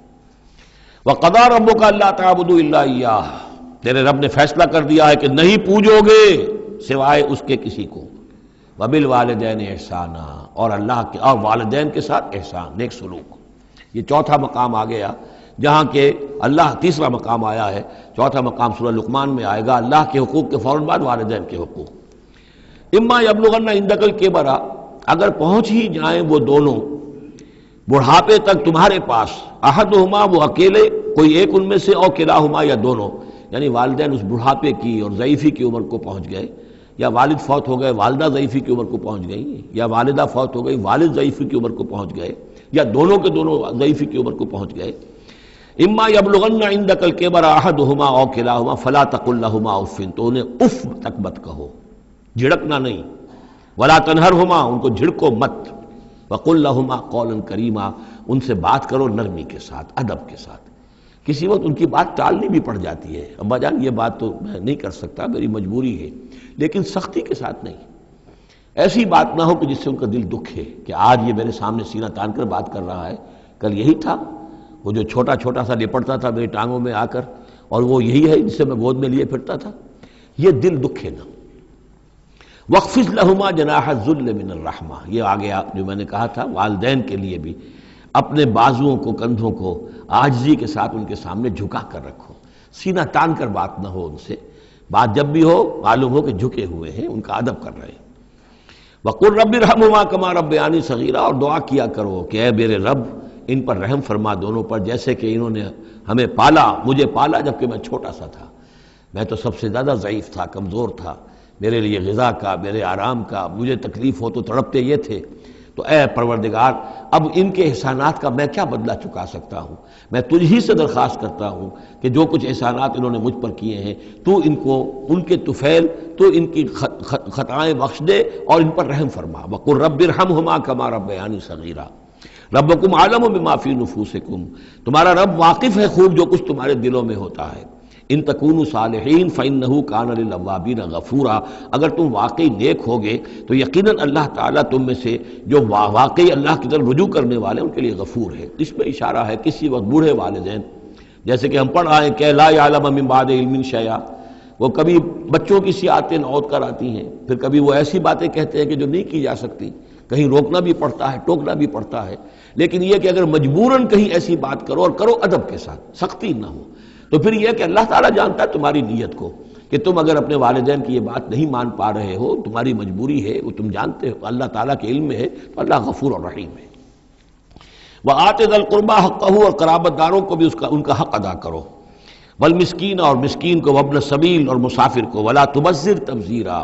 وَقَضَىٰ رَبُّكَ أَلَّا تَعْبُدُوا إِلَّا إِيَّاهُ، تیرے رب نے فیصلہ کر دیا ہے کہ نہیں پوجو گے سوائے اس کے کسی کو۔ وَبِالْوَالِدَيْنِ إِحْسَانًا، اور اللہ کے اور والدین کے ساتھ احسان، نیک سلوک۔ یہ چوتھا مقام آ گیا جہاں کہ اللہ، تیسرا مقام آیا ہے، چوتھا مقام سورہ لقمان میں آئے گا، اللہ کے حقوق کے فوراً بعد والدین کے حقوق۔ اما یبلغن عندک الکبر، اگر پہنچ ہی جائیں وہ دونوں بڑھاپے تک تمہارے پاس، احدہما، وہ اکیلے کوئی ایک ان میں سے، اور کلاہما، یا دونوں، یعنی والدین اس بڑھاپے کی اور ضعیفی کی عمر کو پہنچ گئے، یا والد فوت ہو گئے والدہ ضعیفی کی عمر کو پہنچ گئی، یا والدہ فوت ہو گئی والد ضعیفی کی عمر کو پہنچ گئے، یا دونوں کے دونوں ضعیفی کی عمر کو پہنچ گئے۔ اما یبلغن عندک الکبر احدہما او کلاہما فلا تقل لہما اف، تو انہیں اف تک مت کہو، جھڑکنا نہیں، ولا تنہرہما، ان کو جھڑکو مت، وقل لہما قولا کریما، ان سے بات کرو نرمی کے ساتھ، ادب کے ساتھ۔ کسی وقت ان کی بات ٹالنی بھی پڑ جاتی ہے، ابا جان یہ بات تو میں نہیں کر سکتا، میری مجبوری ہے، لیکن سختی کے ساتھ نہیں، ایسی بات نہ ہو کہ جس سے ان کا دل دکھے کہ آج یہ میرے سامنے سینہ تان کر بات کر رہا ہے، کل یہی تھا وہ جو چھوٹا چھوٹا سا لپٹتا تھا میری ٹانگوں میں آ کر، اور وہ یہی ہے جس سے میں گود میں لیے پھرتا تھا، یہ دل دکھے نہ۔ وَاخْفِضْ لَهُمَا جَنَاحَ الذُّلِّ مِنَ الرَّحْمَةِ، یہ آگے جو میں نے کہا تھا والدین کے لیے بھی اپنے بازوؤں کو، کندھوں کو عاجزی کے ساتھ ان کے سامنے جھکا کر رکھو، سینہ تان کر بات نہ ہو ان سے، بات جب بھی ہو معلوم ہو کہ جھکے ہوئے ہیں، ان کا ادب کر رہے ہیں۔ وَقُلْ رَبِّ ارْحَمْهُمَا كَمَا رَبَّيَانِي صَغِيرًا، اور دعا کیا کرو کہ اے میرے رب ان پر رحم فرما دونوں پر، جیسے کہ انہوں نے ہمیں پالا، مجھے پالا جبکہ میں چھوٹا سا تھا، میں تو سب سے زیادہ ضعیف تھا، کمزور تھا، میرے لیے غذا کا، میرے آرام کا، مجھے تکلیف ہو تو تڑپتے یہ تھے، تو اے پروردگار اب ان کے احسانات کا میں کیا بدلہ چکا سکتا ہوں، میں تجھ ہی سے درخواست کرتا ہوں کہ جو کچھ احسانات انہوں نے مجھ پر کیے ہیں تو ان کو، ان کے طفیل، تو ان کی خطائیں بخش دے اور ان پر رحم فرما۔ وَقُلْ رَبِّ ارْحَمْهُمَا كَمَا رَبَّيَانِي صَغِيرًا ربکم عالم بما فی نفوسکم، تمہارا رب واقف ہے خوب جو کچھ تمہارے دلوں میں ہوتا ہے۔ ان تکونوا صالحین فإنہ کان للأوابین غفورا، اگر تم واقعی نیک ہوگے تو یقیناً اللہ تعالیٰ تم میں سے جو واقعی اللہ کی طرف رجوع کرنے والے ان کے لیے غفور ہے۔ اس میں اشارہ ہے کسی وقت بوڑھے والدین، جیسے کہ ہم پڑھ آئے کہ لا یعلم من بعد علم شیئا، وہ کبھی بچوں کی سی عادتیں نوت کر آتی ہیں، پھر کبھی وہ ایسی باتیں کہتے ہیں کہ جو نہیں کی جا سکتی، کہیں روکنا بھی پڑتا ہے، ٹوکنا بھی پڑتا ہے، لیکن یہ کہ اگر مجبوراً کہیں ایسی بات کرو اور کرو ادب کے ساتھ، سختی نہ ہو، تو پھر یہ کہ اللہ تعالیٰ جانتا ہے تمہاری نیت کو، کہ تم اگر اپنے والدین کی یہ بات نہیں مان پا رہے ہو، تمہاری مجبوری ہے، وہ تم جانتے ہو، اللہ تعالیٰ کے علم میں ہے، تو اللہ غفور اور رحیم ہے۔ وَآتِ ذَا الْقُرْبَىٰ حَقَّهُ، اور قرابت داروں کو بھی ان کا حق ادا کرو، والمسکین، اور مسکین کو، وابن السبیل، اور مسافر کو، ولا تبذر تبذیرا،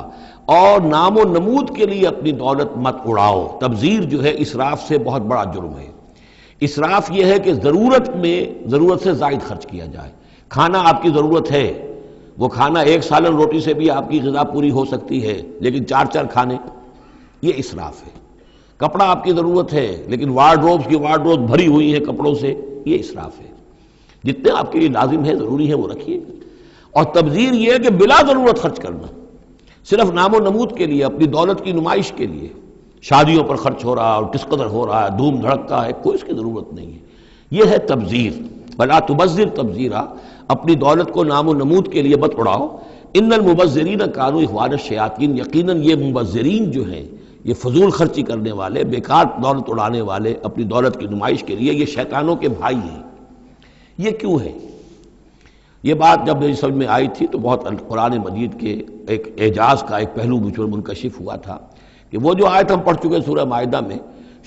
اور نام و نمود کے لیے اپنی دولت مت اڑاؤ۔ تبذیر جو ہے اسراف سے بہت بڑا جرم ہے۔ اسراف یہ ہے کہ ضرورت میں ضرورت سے زائد خرچ کیا جائے، کھانا آپ کی ضرورت ہے وہ کھانا ایک سالن روٹی سے بھی آپ کی غذا پوری ہو سکتی ہے، لیکن 4 کھانے، یہ اسراف ہے۔ کپڑا آپ کی ضرورت ہے لیکن وارڈروبس کی وارڈروب بھری ہوئی ہے کپڑوں سے، یہ اسراف ہے۔ جتنے آپ کے لیے لازم ہے، ضروری ہے، وہ رکھیے۔ اور تبذیر یہ ہے کہ بلا ضرورت خرچ کرنا، صرف نام و نمود کے لیے، اپنی دولت کی نمائش کے لیے، شادیوں پر خرچ ہو رہا ہے اور کس قدر ہو رہا ہے، دھوم دھڑکتا ہے، کوئی اس کی ضرورت نہیں ہے، یہ ہے تبذیر۔ بلا تبذر تبذیرا، اپنی دولت کو نام و نمود کے لیے مت اڑاؤ۔ ان المبذرین کانوا اخوان الشیاطین، یقیناً یہ مبذرین جو ہیں، یہ فضول خرچی کرنے والے، بیکار دولت اڑانے والے، اپنی دولت کی نمائش کے لیے، یہ شیطانوں کے بھائی ہیں۔ یہ کیوں ہے؟ یہ بات جب میری سمجھ میں آئی تھی تو بہت قرآن مجید کے ایک اعجاز کا ایک پہلو مجھ پر منکشف ہوا تھا کہ وہ جو آیت ہم پڑھ چکے سورہ مائدہ میں،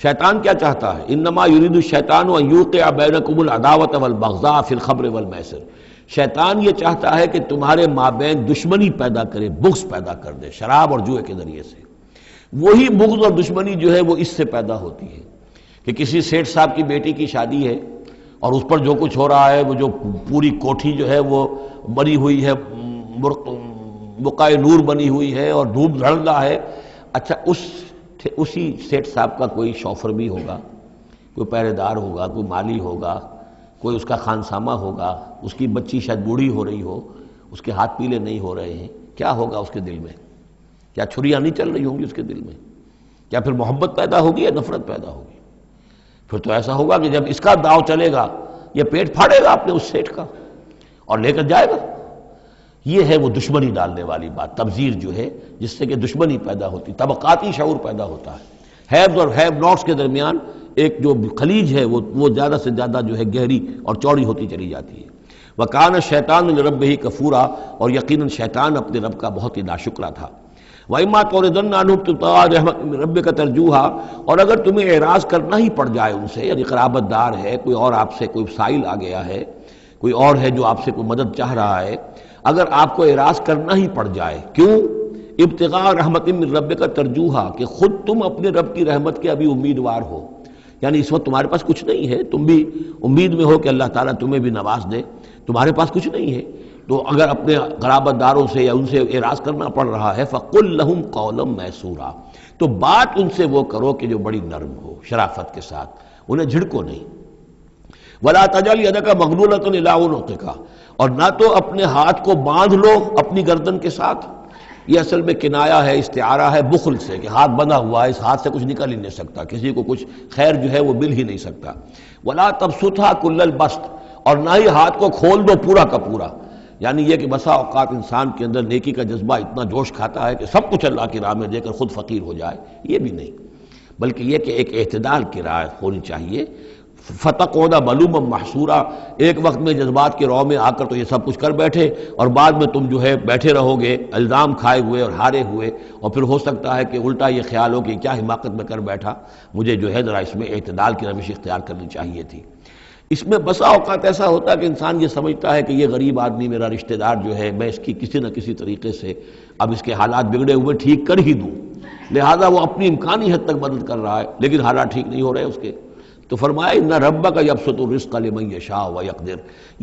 شیطان کیا چاہتا ہے؟ انما یرید الشیطان ان یوقع بینکم العداوۃ والبغضاء فی الخمر والمیسر، شیطان یہ چاہتا ہے کہ تمہارے مابین دشمنی پیدا کرے، بغض پیدا کر دے شراب اور جوئے کے ذریعے سے۔ وہی بغض اور دشمنی جو ہے وہ اس سے پیدا ہوتی ہے کہ کسی سیٹھ صاحب کی بیٹی کی شادی ہے اور اس پر جو کچھ ہو رہا ہے، وہ جو پوری کوٹھی جو ہے وہ بنی ہوئی ہے، بقائے نور بنی ہوئی ہے اور دھوپ دھڑ رہا ہے۔ اچھا، اسی سیٹھ صاحب کا کوئی شوفر بھی ہوگا، کوئی پہرے دار ہوگا، کوئی مالی ہوگا، کوئی اس کا خانسامہ ہوگا، اس کی بچی شاید بوڑھی ہو رہی ہو، اس کے ہاتھ پیلے نہیں ہو رہے ہیں، کیا ہوگا اس کے دل میں؟ کیا چھریاں نہیں چل رہی ہوں گی اس کے دل میں؟ کیا پھر محبت پیدا ہوگی یا نفرت پیدا ہوگی؟ پھر تو ایسا ہوگا کہ جب اس کا داؤ چلے گا، یہ پیٹ پھاڑے گا اپنے اس سیٹھ کا اور لے کر جائے گا۔ یہ ہے وہ دشمنی ڈالنے والی بات، تبذیر جو ہے، جس سے کہ دشمنی پیدا ہوتی، طبقاتی شعور پیدا ہوتا ہے، ہیوز اور ہیو ناٹس کے درمیان ایک جو خلیج ہے وہ زیادہ سے زیادہ جو ہے گہری اور چوڑی ہوتی چلی جاتی ہے۔ وَكَانَ الشَّيْطَانُ لِرَبِّهِ كَفُورًا، اور یقیناً شیطان اپنے رب کا بہت ہی ناشکرا تھا۔ وَإِمَّا تُعْرِضَنَّ عَنْهُمْ ابْتِغَاءَ رَحْمَةٍ مِّن رَّبِّكَ تَرْجُوهَا، اور اگر تمہیں اعراض کرنا ہی پڑ جائے ان سے، یعنی قرابت دار ہے، کوئی اور آپ سے کوئی سائل آ گیا ہے، کوئی اور ہے جو آپ سے کوئی مدد چاہ رہا ہے، اگر آپ کو اعراض کرنا ہی پڑ جائے، کیوں؟ ابتغاء رحمت من ربک ترجوہا، کہ خود تم اپنے رب کی رحمت کے ابھی امیدوار ہو، یعنی اس وقت تمہارے پاس کچھ نہیں ہے، تم بھی امید میں ہو کہ اللہ تعالیٰ تمہیں بھی نواز دے، تمہارے پاس کچھ نہیں ہے، تو اگر اپنے قرابت داروں سے یا ان سے اعراض کرنا پڑ رہا ہے، فَقُلْ لَهُمْ قَوْلًا مَيْسُورًا، تو بات ان سے وہ کرو کہ جو بڑی نرم ہو، شرافت کے ساتھ، انہیں جھڑکو نہیں۔ وَلَا تَجْعَلْ يَدَكَ مَغْلُولَةً إِلَىٰ عُنُقِكَ، اور نہ تو اپنے ہاتھ کو باندھ لو اپنی گردن کے ساتھ، یہ اصل میں کنایا ہے، استعارہ ہے بخل سے، کہ ہاتھ بندھا ہوا ہے، اس ہاتھ سے کچھ نکل ہی نہیں سکتا، کسی کو کچھ خیر جو ہے وہ مل ہی نہیں سکتا۔ وَلَا تَبْسُطْهَا كُلَّ الْبَسْطِ، اور نہ ہی ہاتھ کو کھول دو پورا کا پورا، یعنی یہ کہ بسا اوقات انسان کے اندر نیکی کا جذبہ اتنا جوش کھاتا ہے کہ سب کچھ اللہ کی راہ میں دے کر خود فقیر ہو جائے، یہ بھی نہیں، بلکہ یہ کہ ایک اعتدال کی راہ ہونی چاہیے۔ فَتَقْعُدَ مَلُومًا مَحْسُورًا، ایک وقت میں جذبات کے رو میں آ کر تو یہ سب کچھ کر بیٹھے، اور بعد میں تم جو ہے بیٹھے رہو گے الزام کھائے ہوئے اور ہارے ہوئے، اور پھر ہو سکتا ہے کہ الٹا یہ خیال ہو کہ کیا حماقت میں کر بیٹھا، مجھے جو ہے ذرا اس میں اعتدال کی روش اختیار کرنی چاہیے تھی۔ اس میں بسا اوقات ایسا ہوتا ہے کہ انسان یہ سمجھتا ہے کہ یہ غریب آدمی میرا رشتہ دار جو ہے، میں اس کی کسی نہ کسی طریقے سے اب اس کے حالات بگڑے ہوئے ٹھیک کر ہی دوں، لہذا وہ اپنی امکانی حد تک مدد کر رہا ہے، لیکن حالات ٹھیک نہیں ہو رہے اس کے، تو فرمایا ان ربک یبسط الرزق لمن یشاء ویقدر،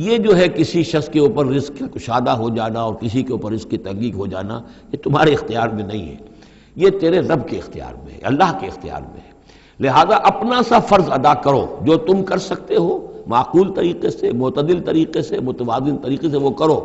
یہ جو ہے کسی شخص کے اوپر رزق کشادہ ہو جانا اور کسی کے اوپر رزق کی تحقیق ہو جانا، یہ تمہارے اختیار میں نہیں ہے، یہ تیرے رب کے اختیار میں ہے، اللہ کے اختیار میں ہے، لہذا اپنا سا فرض ادا کرو جو تم کر سکتے ہو، معقول طریقے سے، معتدل طریقے سے، متوازن طریقے سے وہ کرو،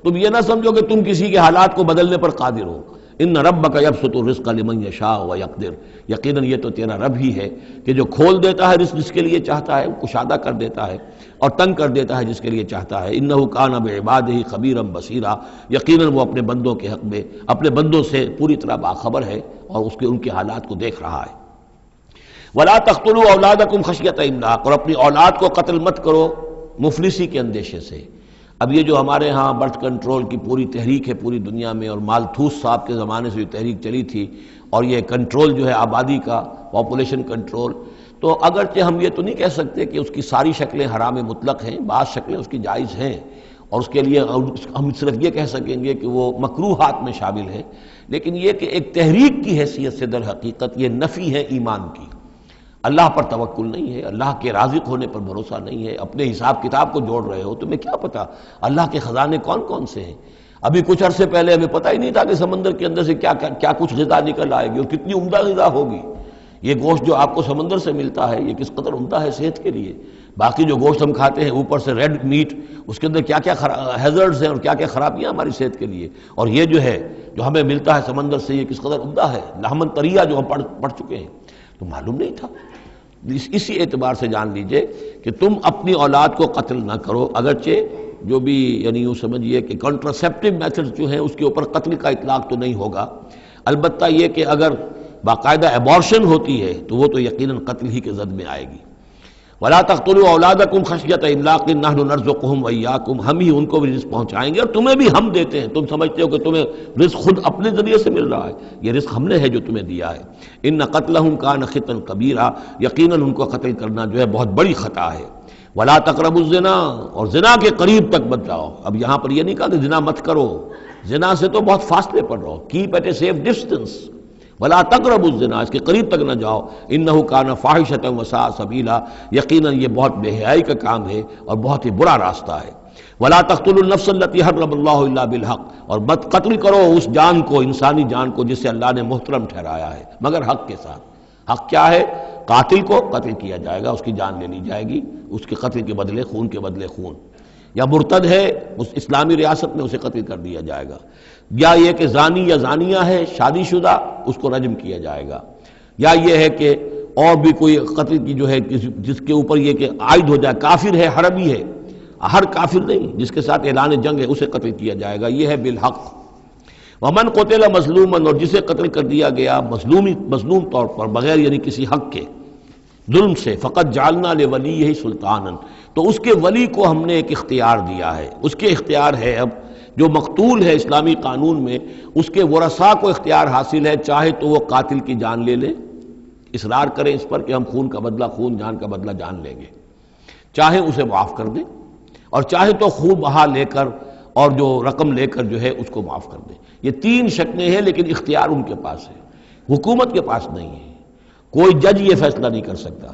تم یہ نہ سمجھو کہ تم کسی کے حالات کو بدلنے پر قادر ہو۔ ان ربک یبسط الرزق لمن یشاء ویقدر، یقیناً یہ تو تیرا رب ہی ہے کہ جو کھول دیتا ہے رزق جس کے لیے چاہتا ہے، کشادہ کر دیتا ہے اور تنگ کر دیتا ہے جس کے لیے چاہتا ہے۔ انہ کان بعبادہ خبیرا بصیرا، یقیناً وہ اپنے بندوں کے حق میں اپنے بندوں سے پوری طرح باخبر ہے اور ان کے حالات کو دیکھ رہا ہے۔ ولا تقتلوا اولادکم خشیۃ املاق، اور اپنی اولاد کو قتل مت کرو مفلسی کے اندیشے سے۔ اب یہ جو ہمارے ہاں برتھ کنٹرول کی پوری تحریک ہے پوری دنیا میں، اور مالتھوس صاحب کے زمانے سے جو تحریک چلی تھی، اور یہ کنٹرول جو ہے آبادی کا، پاپولیشن کنٹرول، تو اگرچہ ہم یہ تو نہیں کہہ سکتے کہ اس کی ساری شکلیں حرام مطلق ہیں، بعض شکلیں اس کی جائز ہیں، اور اس کے لیے ہم صرف یہ کہہ سکیں گے کہ وہ مکروہات میں شامل ہے، لیکن یہ کہ ایک تحریک کی حیثیت سے در حقیقت یہ نفی ہے ایمان کی۔ اللہ پر توکل نہیں ہے، اللہ کے رازق ہونے پر بھروسہ نہیں ہے، اپنے حساب کتاب کو جوڑ رہے ہو، تمہیں کیا پتا اللہ کے خزانے کون کون سے ہیں؟ ابھی کچھ عرصے پہلے ہمیں پتہ ہی نہیں تھا کہ سمندر کے اندر سے کیا کچھ غذا نکل آئے گی اور کتنی عمدہ غذا ہوگی۔ یہ گوشت جو آپ کو سمندر سے ملتا ہے یہ کس قدر عمدہ ہے صحت کے لیے۔ باقی جو گوشت ہم کھاتے ہیں اوپر سے ریڈ میٹ، اس کے اندر کیا کیا ہیزرڈز ہیں اور کیا کیا خرابیاں ہماری صحت کے لیے، اور یہ جو ہے جو ہمیں ملتا ہے سمندر سے یہ کس قدر عمدہ ہے، لحمن طریہ جو ہم پڑھ چکے ہیں، تو معلوم نہیں تھا۔ اسی اعتبار سے جان لیجئے کہ تم اپنی اولاد کو قتل نہ کرو، اگرچہ جو بھی یعنی یوں سمجھیے کہ کنٹراسیپٹیو میتھڈ جو ہیں اس کے اوپر قتل کا اطلاق تو نہیں ہوگا، البتہ یہ کہ اگر باقاعدہ ایبارشن ہوتی ہے تو وہ تو یقیناً قتل ہی کے زد میں آئے گی۔ وَلَا تَقْتُلُوا أَوْلَادَكُمْ خَشْيَةَ إِمْلَاقٍ نَحْنُ نَرْزُقُهُمْ وَإِيَّاكُمْ، ہم ہی ان کو بھی رزق پہنچائیں گے اور تمہیں بھی ہم دیتے ہیں۔ تم سمجھتے ہو کہ تمہیں رزق خود اپنے ذریعے سے مل رہا ہے، یہ رزق ہم نے ہے جو تمہیں دیا ہے۔ إِنَّ قَتْلَهُمْ كَانَ خِطًا كَبِيرًا، یقیناً ان کو قتل کرنا جو ہے بہت بڑی خطا ہے۔ وَلَا تَقْرَبُوا الزِّنَا، اور زنا کے قریب تک مت جاؤ۔ اب یہاں پر یہ نہیں کہا کہ زنا مت کرو، زنا سے تو بہت فاصلے پر رہو، keep at a safe distance. وَلَا تَقْرَبُوا الزِّنَا، اس کے قریب تک نہ جاؤ، إِنَّهُ كَانَ فَاحِشَةً وَسَاءَ سَبِيلًا، یقیناً یہ بہت بے حیائی کا کام ہے اور بہت ہی برا راستہ ہے۔ وَلَا تَقْتُلُوا النَّفْسَ الَّتِي حَرَّمَ اللَّهُ إِلَّا بِالْحَقِّ، اور مت قتل کرو اس جان کو، انسانی جان کو جسے اللہ نے محترم ٹھہرایا ہے مگر حق کے ساتھ۔ حق کیا ہے؟ قاتل کو قتل کیا جائے گا، اس کی جان لے لی جائے گی، اس کے قتل کے بدلے خون کے بدلے خون، یا مرتد ہے اس اسلامی ریاست میں اسے قتل کر دیا جائے گا، یا یہ کہ زانی یا زانیہ ہے شادی شدہ اس کو رجم کیا جائے گا، یا یہ ہے کہ اور بھی کوئی قتل کی جو ہے جس کے اوپر یہ کہ عائد ہو جائے، کافر ہے حربی ہے، ہر کافر نہیں، جس کے ساتھ اعلان جنگ ہے اسے قتل کیا جائے گا، یہ ہے بالحق۔ ومن قتل مظلوما، اور جسے قتل کر دیا گیا مظلوم طور پر بغیر یعنی کسی حق کے ظلم سے، فقط جعلنا لولیہ سلطانا، تو اس کے ولی کو ہم نے ایک اختیار دیا ہے، اس کے اختیار ہے اب جو مقتول ہے اسلامی قانون میں اس کے ورثاء کو اختیار حاصل ہے، چاہے تو وہ قاتل کی جان لے لے، اصرار کریں اس پر کہ ہم خون کا بدلہ خون، جان کا بدلہ جان لیں گے، چاہے اسے معاف کر دیں، اور چاہے تو خون بہا لے کر اور جو رقم لے کر جو ہے اس کو معاف کر دیں۔ یہ تین شکلیں ہیں لیکن اختیار ان کے پاس ہے، حکومت کے پاس نہیں ہے، کوئی جج یہ فیصلہ نہیں کر سکتا،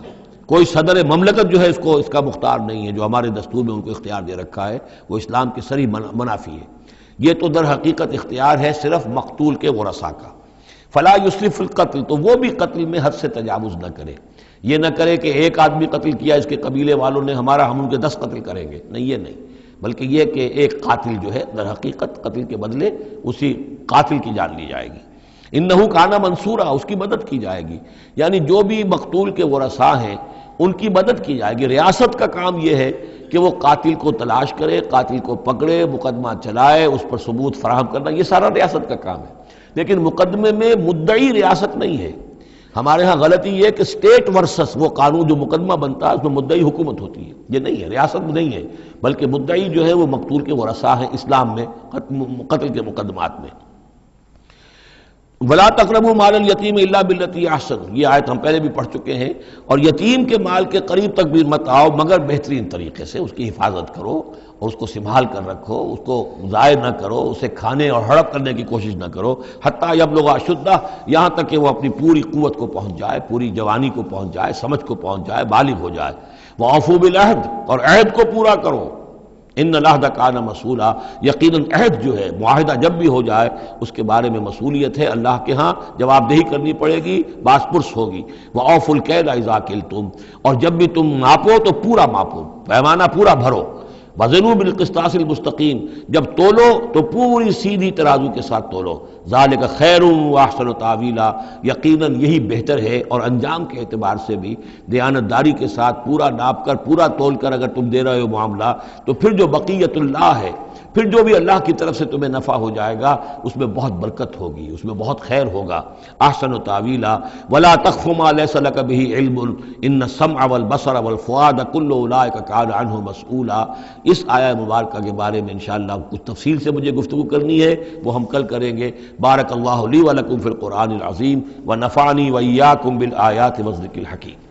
کوئی صدر مملکت جو ہے اس کا مختار نہیں ہے، جو ہمارے دستور میں ان کو اختیار دے رکھا ہے وہ اسلام کے صریح منافی ہے۔ یہ تو در حقیقت اختیار ہے صرف مقتول کے ورثاء کا۔ فلا یسرف فی القتل، تو وہ بھی قتل میں حد سے تجاوز نہ کرے، یہ نہ کرے کہ ایک آدمی قتل کیا اس کے قبیلے والوں نے ہم ان کے 10 قتل کریں گے، نہیں، یہ نہیں، بلکہ یہ کہ ایک قاتل جو ہے در حقیقت قتل کے بدلے اسی قاتل کی جان لی جائے گی۔ انہو کانا منصورا، اس کی مدد کی جائے گی، یعنی جو بھی مقتول کے ورثاء ہیں ان کی مدد کی جائے گی۔ ریاست کا کام یہ ہے کہ وہ قاتل کو تلاش کرے، قاتل کو پکڑے، مقدمہ چلائے، اس پر ثبوت فراہم کرنا، یہ سارا ریاست کا کام ہے، لیکن مقدمے میں مدعی ریاست نہیں ہے۔ ہمارے ہاں غلطی یہ کہ اسٹیٹ ورسس وہ قانون جو مقدمہ بنتا ہے اس میں مدعی حکومت ہوتی ہے، یہ نہیں ہے، ریاست نہیں ہے، بلکہ مدعی جو ہے وہ مقتول کے ورثاء ہیں اسلام میں قتل کے مقدمات میں۔ وَلَا تَقْرَبُوا مَالَ الْيَتِيمِ إِلَّا بِالَّتِي أَحْسَنُ، یہ آیت ہم پہلے بھی پڑھ چکے ہیں، اور یتیم کے مال کے قریب تک بھی مت آؤ مگر بہترین طریقے سے، اس کی حفاظت کرو اور اس کو سنبھال کر رکھو، اس کو ضائع نہ کرو، اسے کھانے اور ہڑپ کرنے کی کوشش نہ کرو، حتیٰ یبلغ اشدہ، یہاں تک کہ وہ اپنی پوری قوت کو پہنچ جائے، پوری جوانی کو پہنچ جائے، سمجھ کو پہنچ جائے، بالغ ہو جائے۔ وَأَوْفُوا بِالْعَهْدِ، اور عہد کو پورا کرو، ان العہد کان مسئولا، یقیناً عہد جو ہے معاہدہ جب بھی ہو جائے اس کے بارے میں مسئولیت ہے اللہ کے ہاں، جواب دہی کرنی پڑے گی، باس پرس ہوگی۔ وَأَوْفُوا الْكَيْلَ إِذَا كِلْتُمْ، اور جب بھی تم ناپو تو پورا ماپو، پیمانہ پورا بھرو۔ وَزِنُوا بِالْقِسْطَاسِ الْمُسْتَقِيمِ، جب تولو تو پوری سیدھی ترازو کے ساتھ تولو۔ ذَلِكَ خَيْرٌ وَأَحْسَنُ تَأْوِيلًا، یقیناً یہی بہتر ہے اور انجام کے اعتبار سے بھی دیانتداری کے ساتھ پورا ناپ کر پورا تول کر اگر تم دے رہے ہو معاملہ، تو پھر جو بقیت اللہ ہے، پھر جو بھی اللہ کی طرف سے تمہیں نفع ہو جائے گا اس میں بہت برکت ہوگی، اس میں بہت خیر ہوگا۔ احسن تاویلا ولا تخف ما ليس لك به علم ان السمع والبصر والفؤاد كل اولئك كان عنه مسؤولا۔ اس آیہ مبارکہ کے بارے میں انشاءاللہ کچھ تفصیل سے مجھے گفتگو کرنی ہے، وہ ہم کل کریں گے۔ بارک اللہ لی ولکم فی القرآن العظیم ونفعنی وإیاکم بالآیات والذکر الحکیم۔